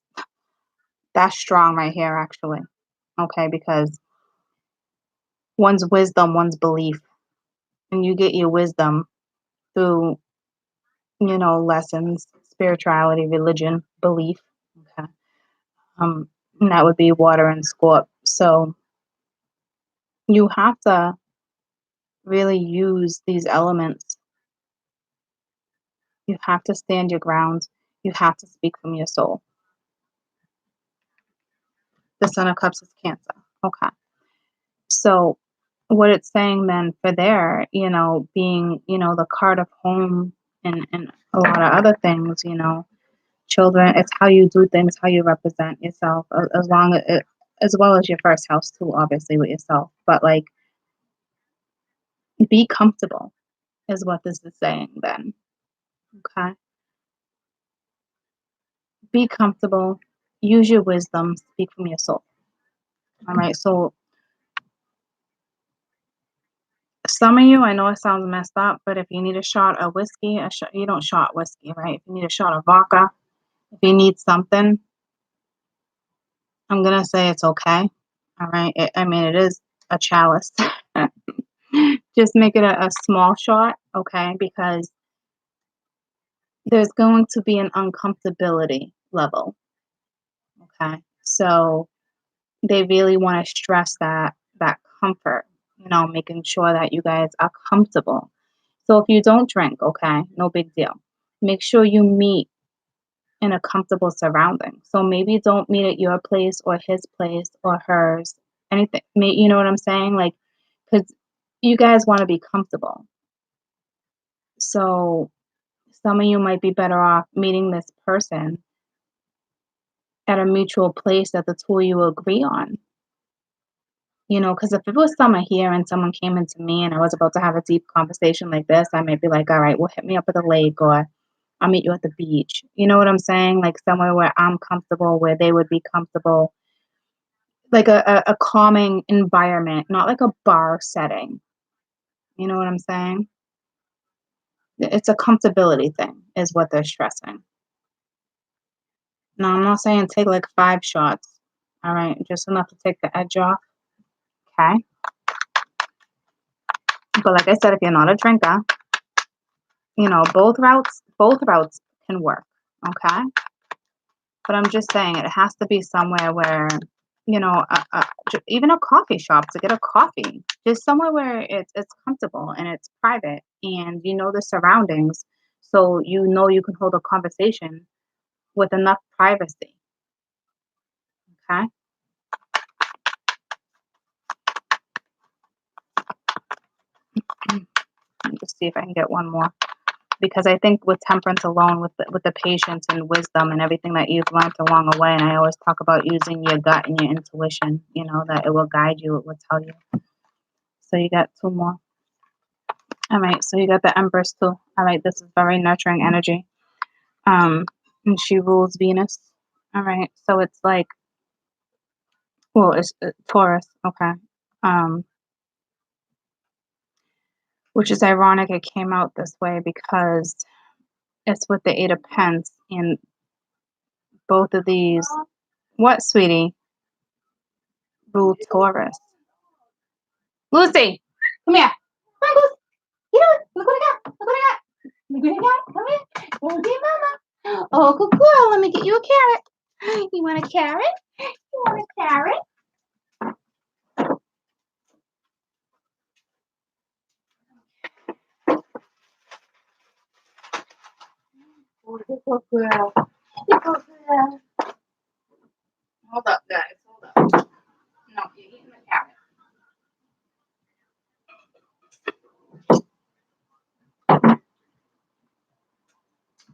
strong right here, actually. Okay, because one's wisdom, one's belief, and you get your wisdom through lessons, spirituality, religion, belief. Okay, and that would be water and scorp. So you have to really use these elements. You have to stand your ground. You have to speak from your soul. The Son of Cups is Cancer. Okay. So what it's saying then for there, being, the card of home and a lot of other things, children, it's how you do things, how you represent yourself, as long as as well as your first house too, obviously with yourself. But like be comfortable is what this is saying then. Okay. Be comfortable, use your wisdom, speak from your soul. All right. So some of you, I know it sounds messed up, but if you need a shot of whiskey, you don't shot whiskey, right? If you need a shot of vodka, if you need something, I'm gonna say it's okay. All right. I mean, it is a chalice. Just make it a small shot, okay? Because there's going to be an uncomfortability level, okay? So they really want to stress that comfort, making sure that you guys are comfortable. So if you don't drink, okay, no big deal. Make sure you meet in a comfortable surrounding. So maybe don't meet at your place or his place or hers. Anything, you know what I'm saying? Like, because you guys want to be comfortable. So some of you might be better off meeting this person at a mutual place that the two of you agree on. Because if it was summer here and someone came into me and I was about to have a deep conversation like this, I might be like, all right, well, hit me up at the lake or I'll meet you at the beach. You know what I'm saying? Like somewhere where I'm comfortable, where they would be comfortable, like a calming environment, not like a bar setting. You know what I'm saying? It's a comfortability thing, is what they're stressing. No, I'm not saying take like 5 shots. All right, just enough to take the edge off. Okay. But like I said, if you're not a drinker, both routes can work. Okay. But I'm just saying it has to be somewhere where, even a coffee shop to get a coffee, just somewhere where it's comfortable and it's private and you know the surroundings, so you know you can hold a conversation with enough privacy. Okay. Let me just see if I can get one more because I think with temperance alone, with the patience and wisdom and everything that you've learned along the way, and I always talk about using your gut and your intuition, that it will guide you, it will tell you. So you got 2 more. All right, so you got the Empress too. All right, this is very nurturing energy. And she rules Venus. All right, so it's like, well, it's Taurus. Okay. Um, which is ironic. It came out this way because it's with the Eight of Pence, and both of these. What, sweetie? Rule Taurus. Lucy, come here. Come on, Lucy. Get on. Look what I got. Look what I got. Look what I got. Come here. Come get mama. Oh, good girl. Let me get you a carrot. You want a carrot? You want a carrot? Oh, good girl. Good girl. Hold up, guys. Hold up. No, you're eating the carrot.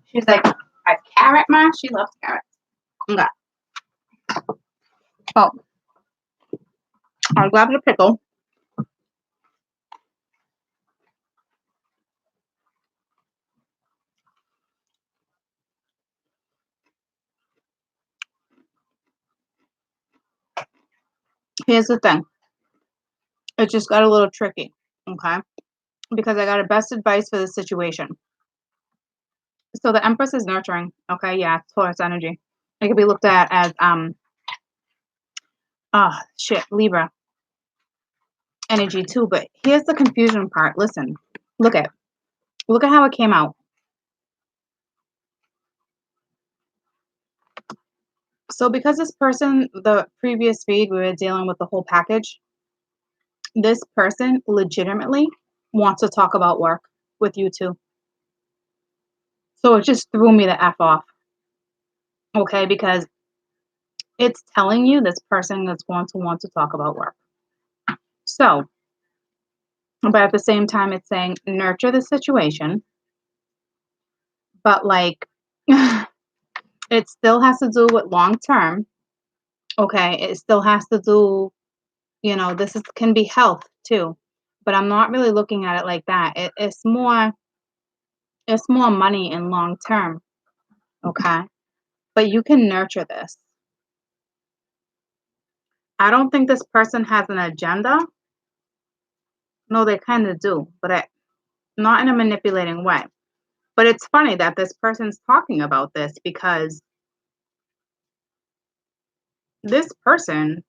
She's like, a carrot, Ma? She loves carrots. Okay. Oh, I'll grab the pickle. Here's the thing. It just got a little tricky, okay? Because I got a best advice for the situation. So the Empress is nurturing, okay? Yeah, Taurus energy. It could be looked at as Libra energy too. But here's the confusion part. Listen, look at how it came out. So because this person, the previous feed, we were dealing with the whole package. This person legitimately wants to talk about work with you too. So it just threw me the F off. Okay, because it's telling you this person is going to want to talk about work. So, but at the same time, it's saying nurture the situation, but like it still has to do with long term. Okay, it still has to do, this can be health too, but I'm not really looking at it like that. It's more money in long term. Okay, but you can nurture this. I don't think this person has an agenda. No, they kind of do, but not in a manipulating way. But it's funny that this person's talking about this because this person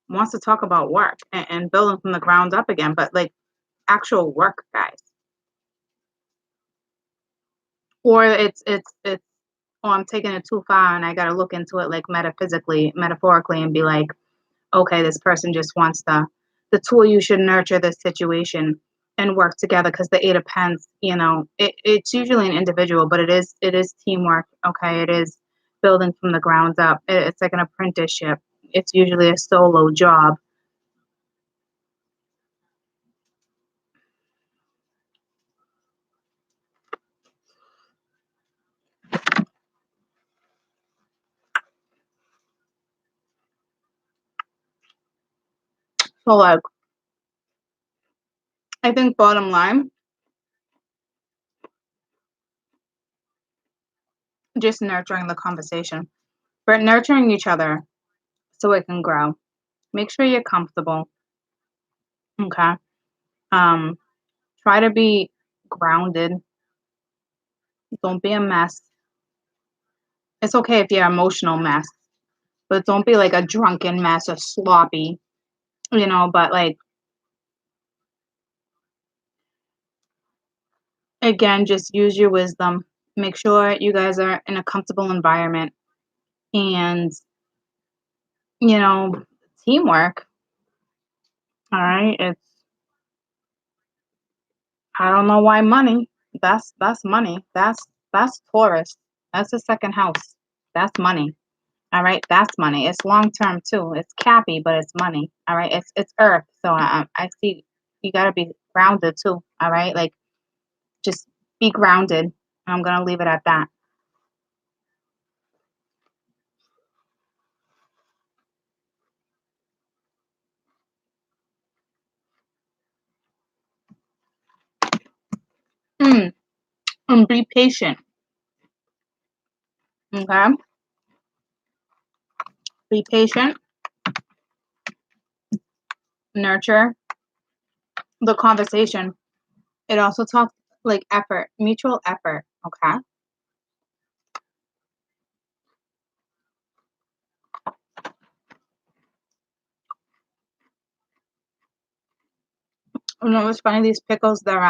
wants to talk about work and building from the ground up again, but like actual work, guys. Or it's oh, I'm taking it too far and I got to look into it like metaphorically and be like, okay, this person just wants the tool. You should nurture this situation and work together because the Eight of Pens, it's usually an individual, but it is teamwork. Okay, it is building from the ground up. It's like an apprenticeship. It's usually a solo job. So like, I think bottom line, just nurturing the conversation, but nurturing each other so it can grow. Make sure you're comfortable. Okay. Um, Try to be grounded. Don't be a mess. It's okay if you're an emotional mess, but don't be like a drunken mess or sloppy, but like again, just use your wisdom. Make sure you guys are in a comfortable environment and, you know, teamwork. All right. I don't know why money. That's money. That's Taurus. That's the second house. That's money. All right, that's money. It's long term too. It's cappy, but it's money. All right, it's Earth. So I see you gotta be grounded too. All right, like just be grounded. I'm gonna leave it at that. Mm, and be patient. Okay, be patient. Nurture the conversation. It also talks like effort, mutual effort. Okay. You know what's funny? These pickles, they're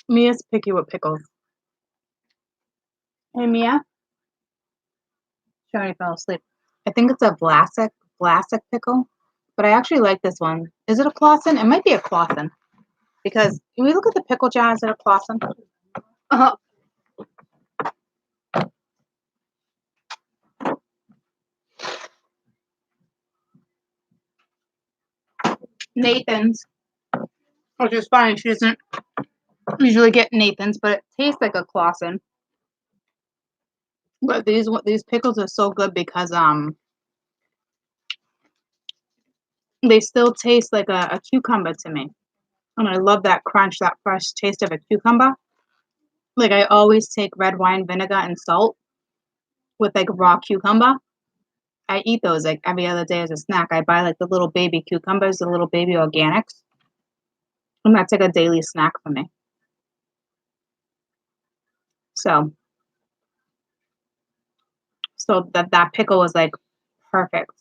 Mia's picky with pickles. Hey Mia, she already fell asleep. I think it's a Vlasic pickle, but I actually like this one. Is it a Clausen? It might be a Clausen because when we look at the pickle jar, is it a Clausen? Uh, Nathan's, which is funny. She doesn't usually get Nathan's, but it tastes like a Clausen. But these pickles are so good because they still taste like a cucumber to me, and I love that crunch, that fresh taste of a cucumber. Like I always take red wine vinegar and salt with like raw cucumber. I eat those like every other day as a snack. I buy like the little baby cucumbers, the little baby organics, and that's like a daily snack for me. So, so that pickle was like perfect.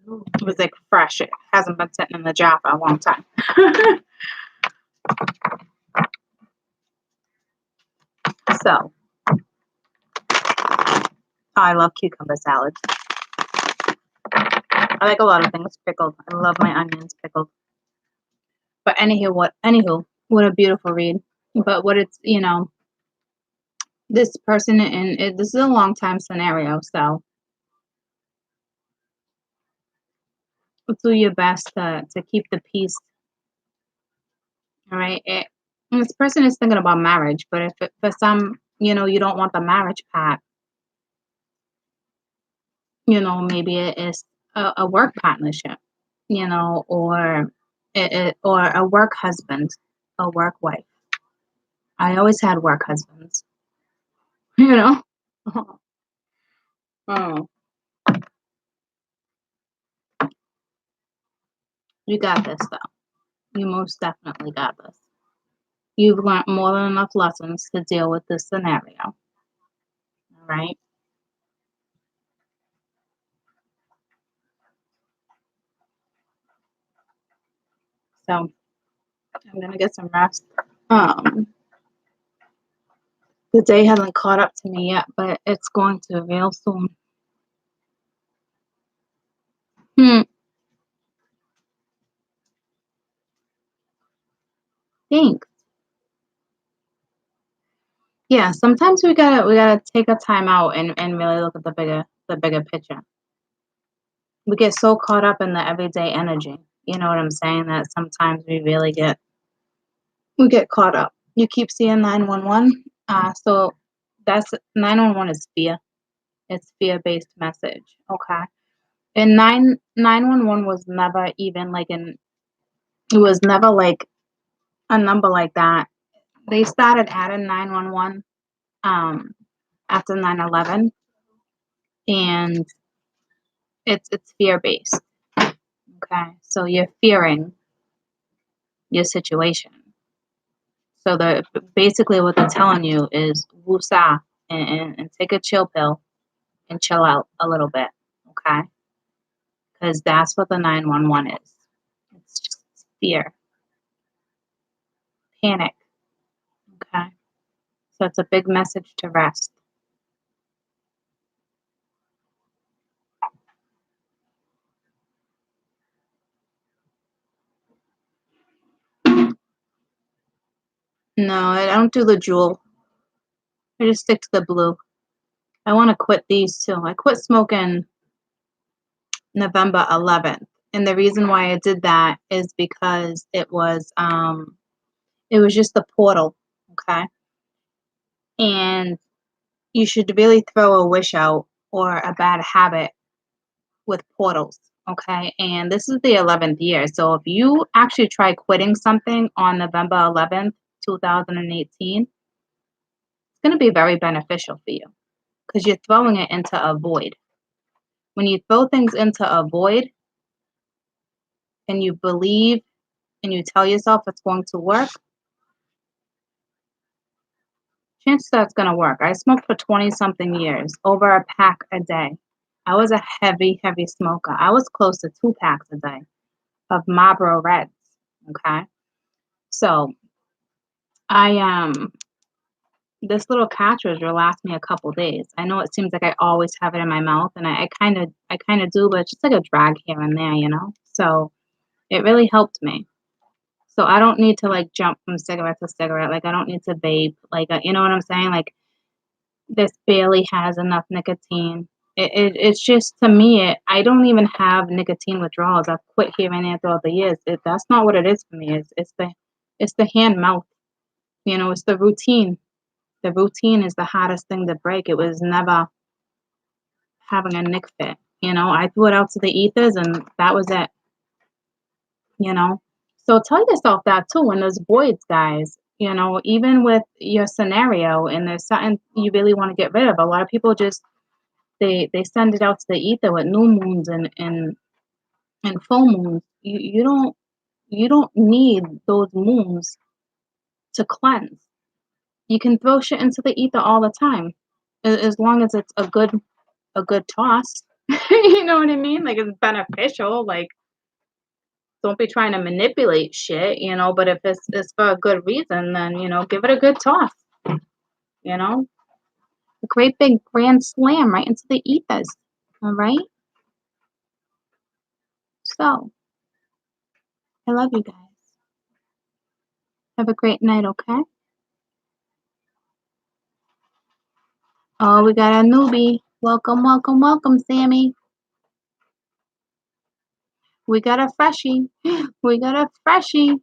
It was like fresh. It hasn't been sitting in the jar for a long time. So, I love cucumber salad. I like a lot of things pickled. I love my onions pickled. But what a beautiful read. But what it's this person and this is a long time scenario, so do your best to keep the peace. All right. And this person is thinking about marriage, but if for some, you don't want the marriage part, maybe it is a work partnership, or a work husband, a work wife. I always had work husbands, you know. Oh, you got this though. You most definitely got this. You've learned more than enough lessons to deal with this scenario. All right. So I'm gonna get some rest. Um, the day hasn't caught up to me yet, but it's going to real soon. Hmm. Thanks. Yeah, sometimes we gotta take a time out and really look at the bigger picture. We get so caught up in the everyday energy. You know what I'm saying? That sometimes we get caught up. You keep seeing 911. So that's 911 is fear. It's fear-based message. Okay. And 911 was never even like it was never like a number like that. They started adding 911 after 9/11, and it's fear-based. Okay. So you're fearing your situation. So basically what they're telling you is woosah and take a chill pill and chill out a little bit, okay? Because that's what the 911 is. It's just fear, panic, okay? So it's a big message to rest. No, I don't do the jewel. I just stick to the blue. I want to quit these too. I quit smoking November 11th. And the reason why I did that is because it was just the portal, okay? And you should really throw a wish out or a bad habit with portals, okay? And this is the 11th year. So if you actually try quitting something on November 11th, 2018, it's going to be very beneficial for you because you're throwing it into a void. When you throw things into a void and you believe and you tell yourself it's going to work, chances are it's going to work. I smoked for 20 something years, over a pack a day. I was a heavy, heavy smoker. I was close to 2 packs a day of Marlboro Reds. Okay. So I this little cartridge will last me a couple days. I know it seems like I always have it in my mouth, and I kind of do, but it's just like a drag here and there, you know? So it really helped me. So I don't need to like jump from cigarette to cigarette. Like I don't need to vape. Like you know what I'm saying? Like this barely has enough nicotine. It's just to me, I don't even have nicotine withdrawals. I've quit here and there throughout the years. That's not what it is for me. It's the hand mouth. You know, it's the routine. The routine is the hardest thing to break. It was never having a nick fit. You know, I threw it out to the ethers and that was it. You know, so tell yourself that too when there's voids, guys. You know, even with your scenario and there's something you really want to get rid of. A lot of people just they send it out to the ether with new moons and full moons. You don't need those moons to cleanse. You can throw shit into the ether all the time, as long as it's a good toss. You know what I mean? Like it's beneficial. Like don't be trying to manipulate shit, you know. But if it's for a good reason, then give it a good toss. You know, a great big grand slam right into the ethers. All right. So I love you guys. Have a great night. Okay. Oh, we got a newbie. Welcome, welcome, welcome, Sammy. We got a freshie. We got a freshie.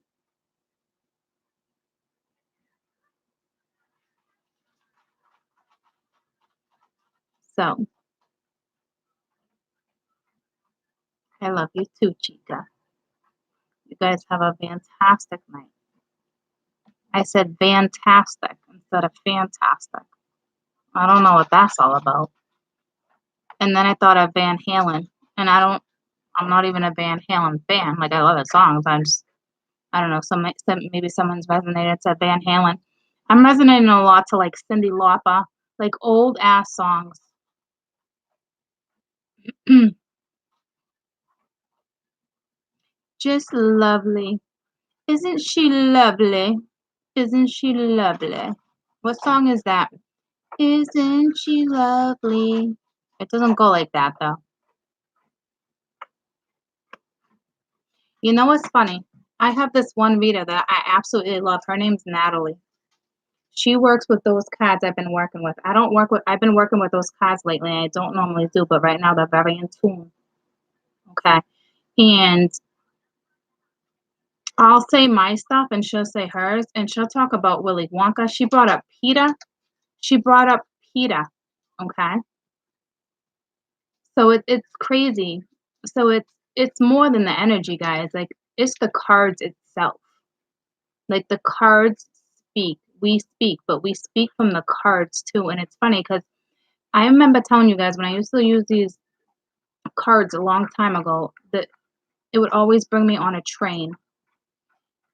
So, I love you too, Chica. You guys have a fantastic night. I said fantastic instead of fantastic. I don't know what that's all about. And then I thought of Van Halen, and I'm not even a Van Halen fan. Like I love his songs. I don't know. Maybe someone's resonated to Van Halen. I'm resonating a lot to like Cyndi Lauper, like old ass songs. Just lovely. Isn't she lovely? Isn't she lovely? What song is that? Isn't she lovely? It doesn't go like that though. You know what's funny? I have this one reader that I absolutely love. Her name's Natalie. She works with those cards I've been working with. I've been working with those cards lately. I don't normally do, but right now they're very in tune. Okay. And I'll say my stuff and she'll say hers and she'll talk about Willy Wonka. She brought up PETA. She brought up PETA. Okay. So it's crazy. So it's more than the energy, guys. Like it's the cards itself. Like the cards speak. We speak, but we speak from the cards too. And it's funny because I remember telling you guys when I used to use these cards a long time ago that it would always bring me on a train.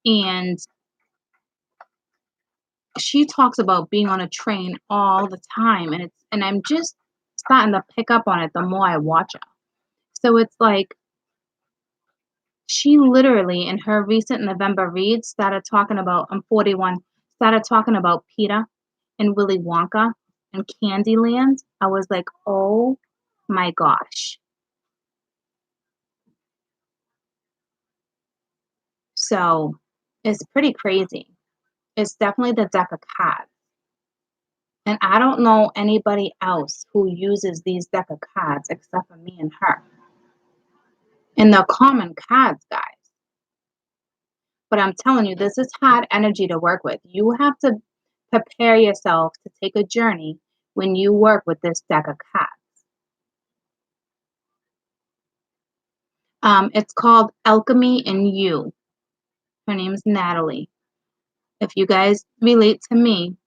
And she talks about being on a train all the time, and I'm just starting to pick up on it the more I watch her. So it's like she literally in her recent November read started talking about I'm 41, started talking about Peter and Willy Wonka and Candyland. I was like, "Oh my gosh." So, it's pretty crazy. It's definitely the deck of cards. And I don't know anybody else who uses these deck of cards except for me and her. And they're common cards, guys. But I'm telling you, this is hard energy to work with. You have to prepare yourself to take a journey when you work with this deck of cards. It's called Alchemy in You. Her name's Natalie. If you guys relate to me,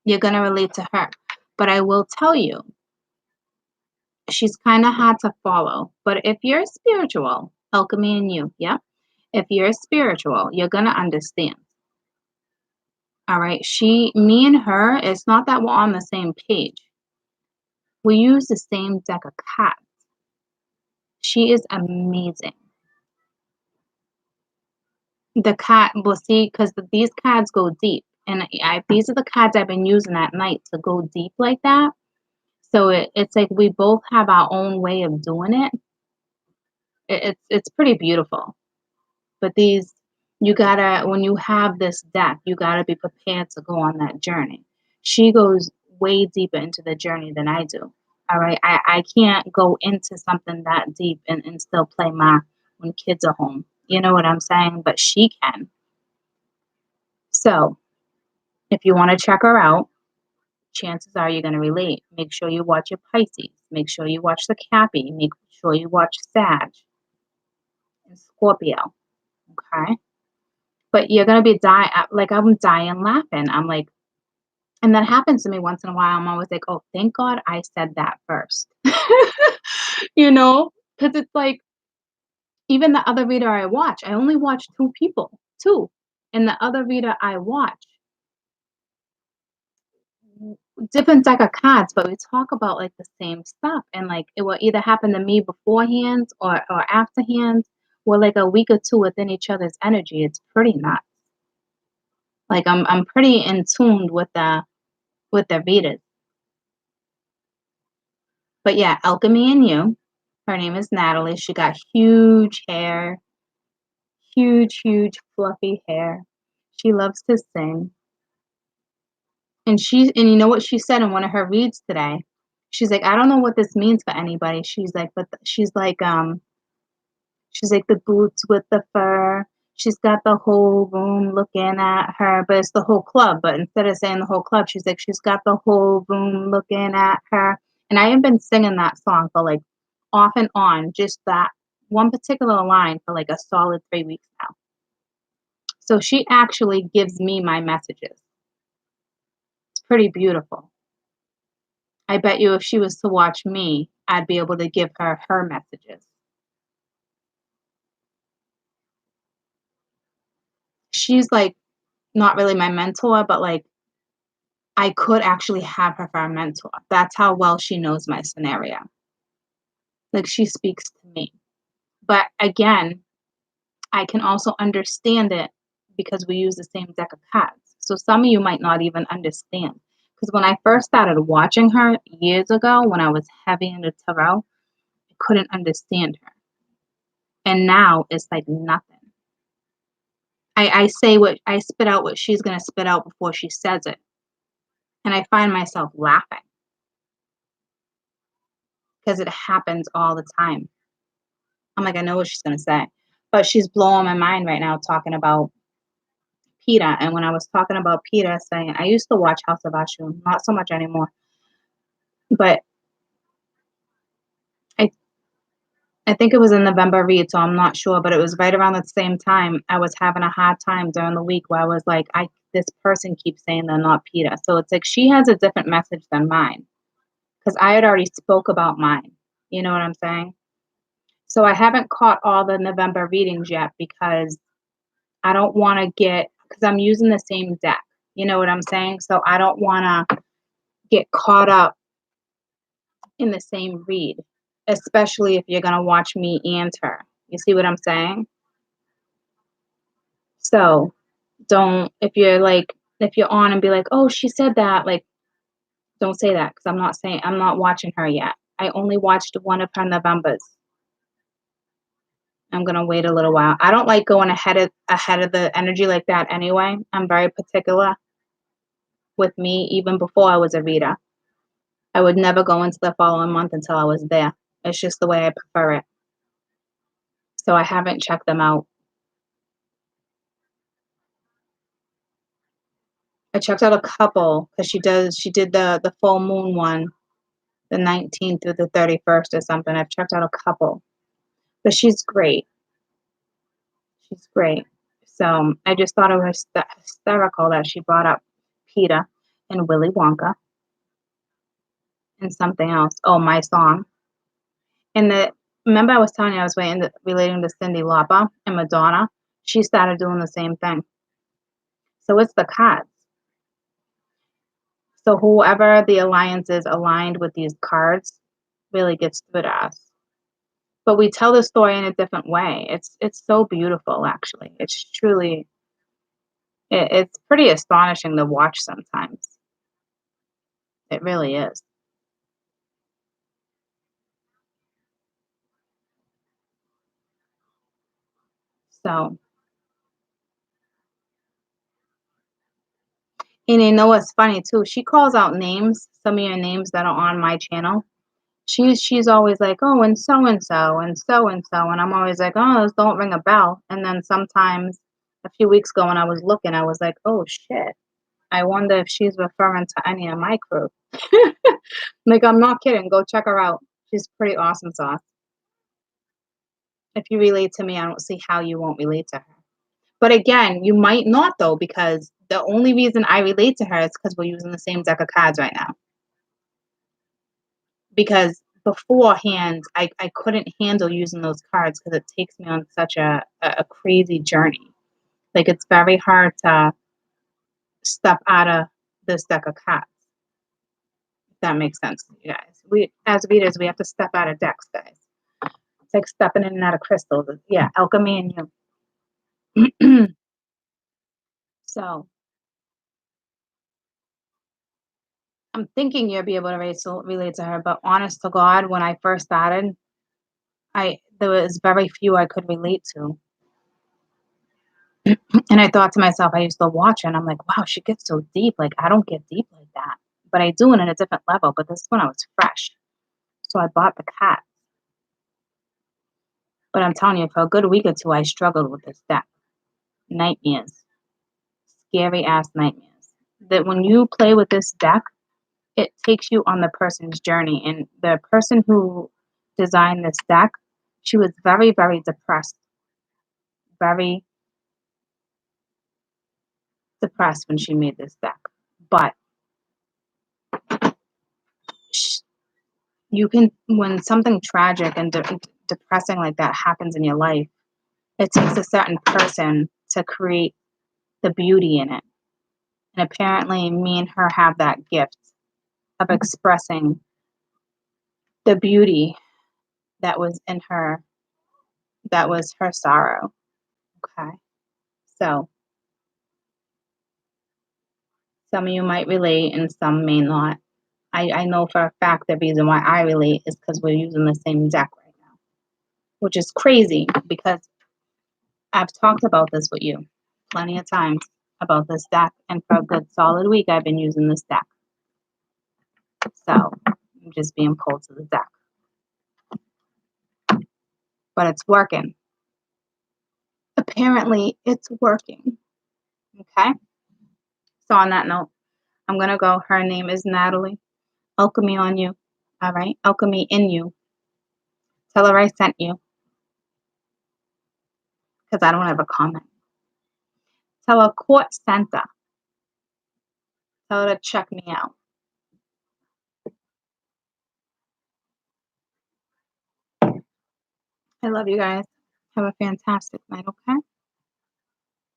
you're going to relate to her. But I will tell you, she's kind of hard to follow. But if you're spiritual, Alchemy in You, yeah? If you're spiritual, you're going to understand. All right. Me and her, it's not that we're on the same page. We use the same deck of cards. She is amazing. The card, well, see, because these cards go deep. And these are the cards I've been using at night to go deep like that. So it's like we both have our own way of doing it. It's pretty beautiful. But you gotta, when you have this deck, you gotta be prepared to go on that journey. She goes way deeper into the journey than I do. All right. I can't go into something that deep and still play my when kids are home. You know what I'm saying? But she can. So if you want to check her out, chances are you're going to relate. Make sure you watch your Pisces. Make sure you watch the Cappy. Make sure you watch Sag and Scorpio. Okay. But you're gonna be dying. Like I'm dying laughing. I'm like, and that happens to me once in a while. I'm always like, oh, thank God I said that first. you know, because it's like even the other reader I watch, I only watch two people, two, and the other reader I watch different deck of cards, but we talk about like the same stuff, and like it will either happen to me beforehand or afterhand. We're like a week or two within each other's energy. It's pretty nuts. Like I'm pretty in tuned with the readers. But yeah, Alchemy in You. Her name is Natalie. She got huge hair, huge, fluffy hair. She loves to sing. And you know what she said in one of her reads today? She's like, I don't know what this means for anybody. She's like, she's like the boots with the fur. She's got the whole room looking at her, but it's the whole club. But instead of saying the whole club, she's like, she's got the whole room looking at her. And I have been singing that song for like off and on, just that one particular line for like a solid 3 weeks now. So she actually gives me my messages. It's pretty beautiful. I bet you if she was to watch me, I'd be able to give her her messages. She's like not really my mentor, but like I could actually have her for a mentor. That's how well she knows my scenario. Like she speaks to me. But again, I can also understand it because we use the same deck of cards. So some of you might not even understand. Because when I first started watching her years ago, when I was heavy into tarot, I couldn't understand her. And now it's like nothing. I say what I spit out what she's gonna spit out before she says it. And I find myself laughing because it happens all the time. I'm like, I know what she's gonna say. But she's blowing my mind right now talking about Peter. And when I was talking about Peter saying I used to watch House of Ashun, not so much anymore. But I I think it was in November read, so I'm not sure, but it was right around the same time I was having a hard time during the week where I was like, this person keeps saying they're not Peter. So it's like she has a different message than mine. Because I had already spoke about mine. You know what I'm saying? So I haven't caught all the November readings yet because I don't want to get because I'm using the same deck. You know what I'm saying? So I don't want to get caught up in the same read, especially if you're going to watch me and her. You see what I'm saying? So don't, if you're on and be like, oh, she said that, like, don't say that because I'm not watching her yet. I only watched one of her Novembers. I'm gonna wait a little while. I don't like going ahead of the energy like that anyway. I'm very particular with me, even before I was a reader. I would never go into the following month until I was there. It's just the way I prefer it. So I haven't checked them out. I checked out a couple because she did the full moon one, the 19th through the 31st or something. I've checked out a couple, but she's great. She's great. So I just thought it was hysterical that she brought up Peter and Willy Wonka and something else. Oh, my song. And remember I was telling you I was relating to Cyndi Lauper and Madonna. She started doing the same thing. So it's the cards. So whoever the alliance is aligned with these cards really gets through to us. But we tell the story in a different way. It's so beautiful, actually. It's truly, it's pretty astonishing to watch sometimes. It really is. So, and you know what's funny too? She calls out names, some of your names that are on my channel. She's always like, oh, and so and so and so and so, and I'm always like, oh, those don't ring a bell. And then sometimes a few weeks ago when I was looking, I was like, oh shit, I wonder if she's referring to any of my crew. Like, I'm not kidding. Go check her out. She's pretty awesome sauce. If you relate to me, I don't see how you won't relate to her. But again, you might not though, because the only reason I relate to her is because we're using the same deck of cards right now. Because beforehand, I couldn't handle using those cards because it takes me on such a crazy journey. Like, it's very hard to step out of this deck of cards. If that makes sense to you guys. We, as readers, we have to step out of decks, guys. It's like stepping in and out of crystals. Yeah, alchemy and you. So I'm thinking you'll be able to relate to her, but honest to God, when I first started, there was very few I could relate to. And I thought to myself, I used to watch her and I'm like, wow, she gets so deep. Like, I don't get deep like that. But I do it at a different level. But this is when I was fresh. So I bought the cat. But I'm telling you, for a good week or two, I struggled with this deck. Nightmares. Scary ass nightmares. That when you play with this deck, it takes you on the person's journey. And the person who designed this deck, she was very, very depressed. Very depressed when she made this deck. But you can, when something tragic and depressing like that happens in your life, it takes a certain person to create the beauty in it. And apparently, me and her have that gift of expressing the beauty that was in her, that was her sorrow. Okay. So, some of you might relate and some may not. I know for a fact the reason why I relate is because we're using the same deck right now, which is crazy because I've talked about this with you plenty of times about this deck, and for a good solid week, I've been using this deck. So I'm just being pulled to the deck. But it's working. Apparently, it's working. Okay? So on that note, I'm going to go. Her name is Natalie. Alchemy on you. All right? Alchemy in you. Tell her I sent you because I don't have a comment. Tell her Court Center. Tell her to check me out. I love you guys. Have a fantastic night, okay?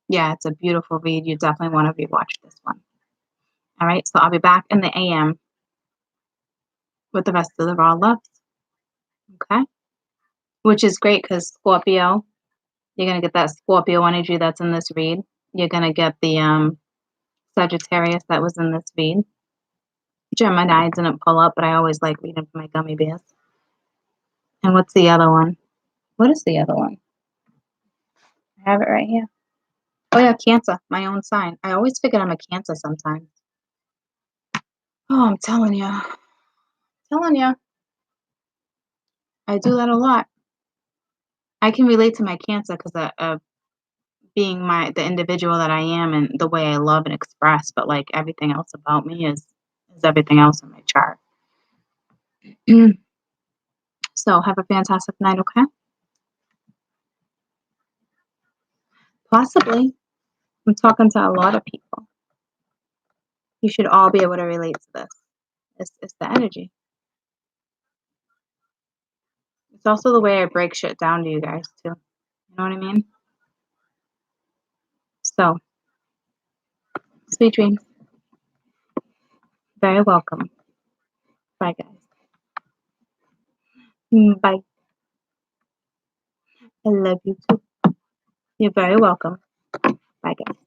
Yeah, it's a beautiful read. You definitely want to rewatch this one. All right, so I'll be back in the AM with the rest of the raw loves. Okay, which is great because Scorpio, you're gonna get that Scorpio energy that's in this read. You're gonna get the Sagittarius that was in this read. Gemini didn't pull up, but I always like reading for my gummy bears. And what's the other one? What is the other one? I have it right here. Oh yeah, Cancer, my own sign. I always figured I'm a Cancer sometimes. Oh, I'm telling you. Telling you. I do that a lot. I can relate to my Cancer because of being the individual that I am and the way I love and express, but like everything else about me is everything else in my chart. So have a fantastic night, okay? Possibly. I'm talking to a lot of people. You should all be able to relate to this. It's the energy. It's also the way I break shit down to you guys too. You know what I mean? So, sweet dreams. Very welcome. Bye, guys. Bye. I love you too. You're very welcome. Bye, guys.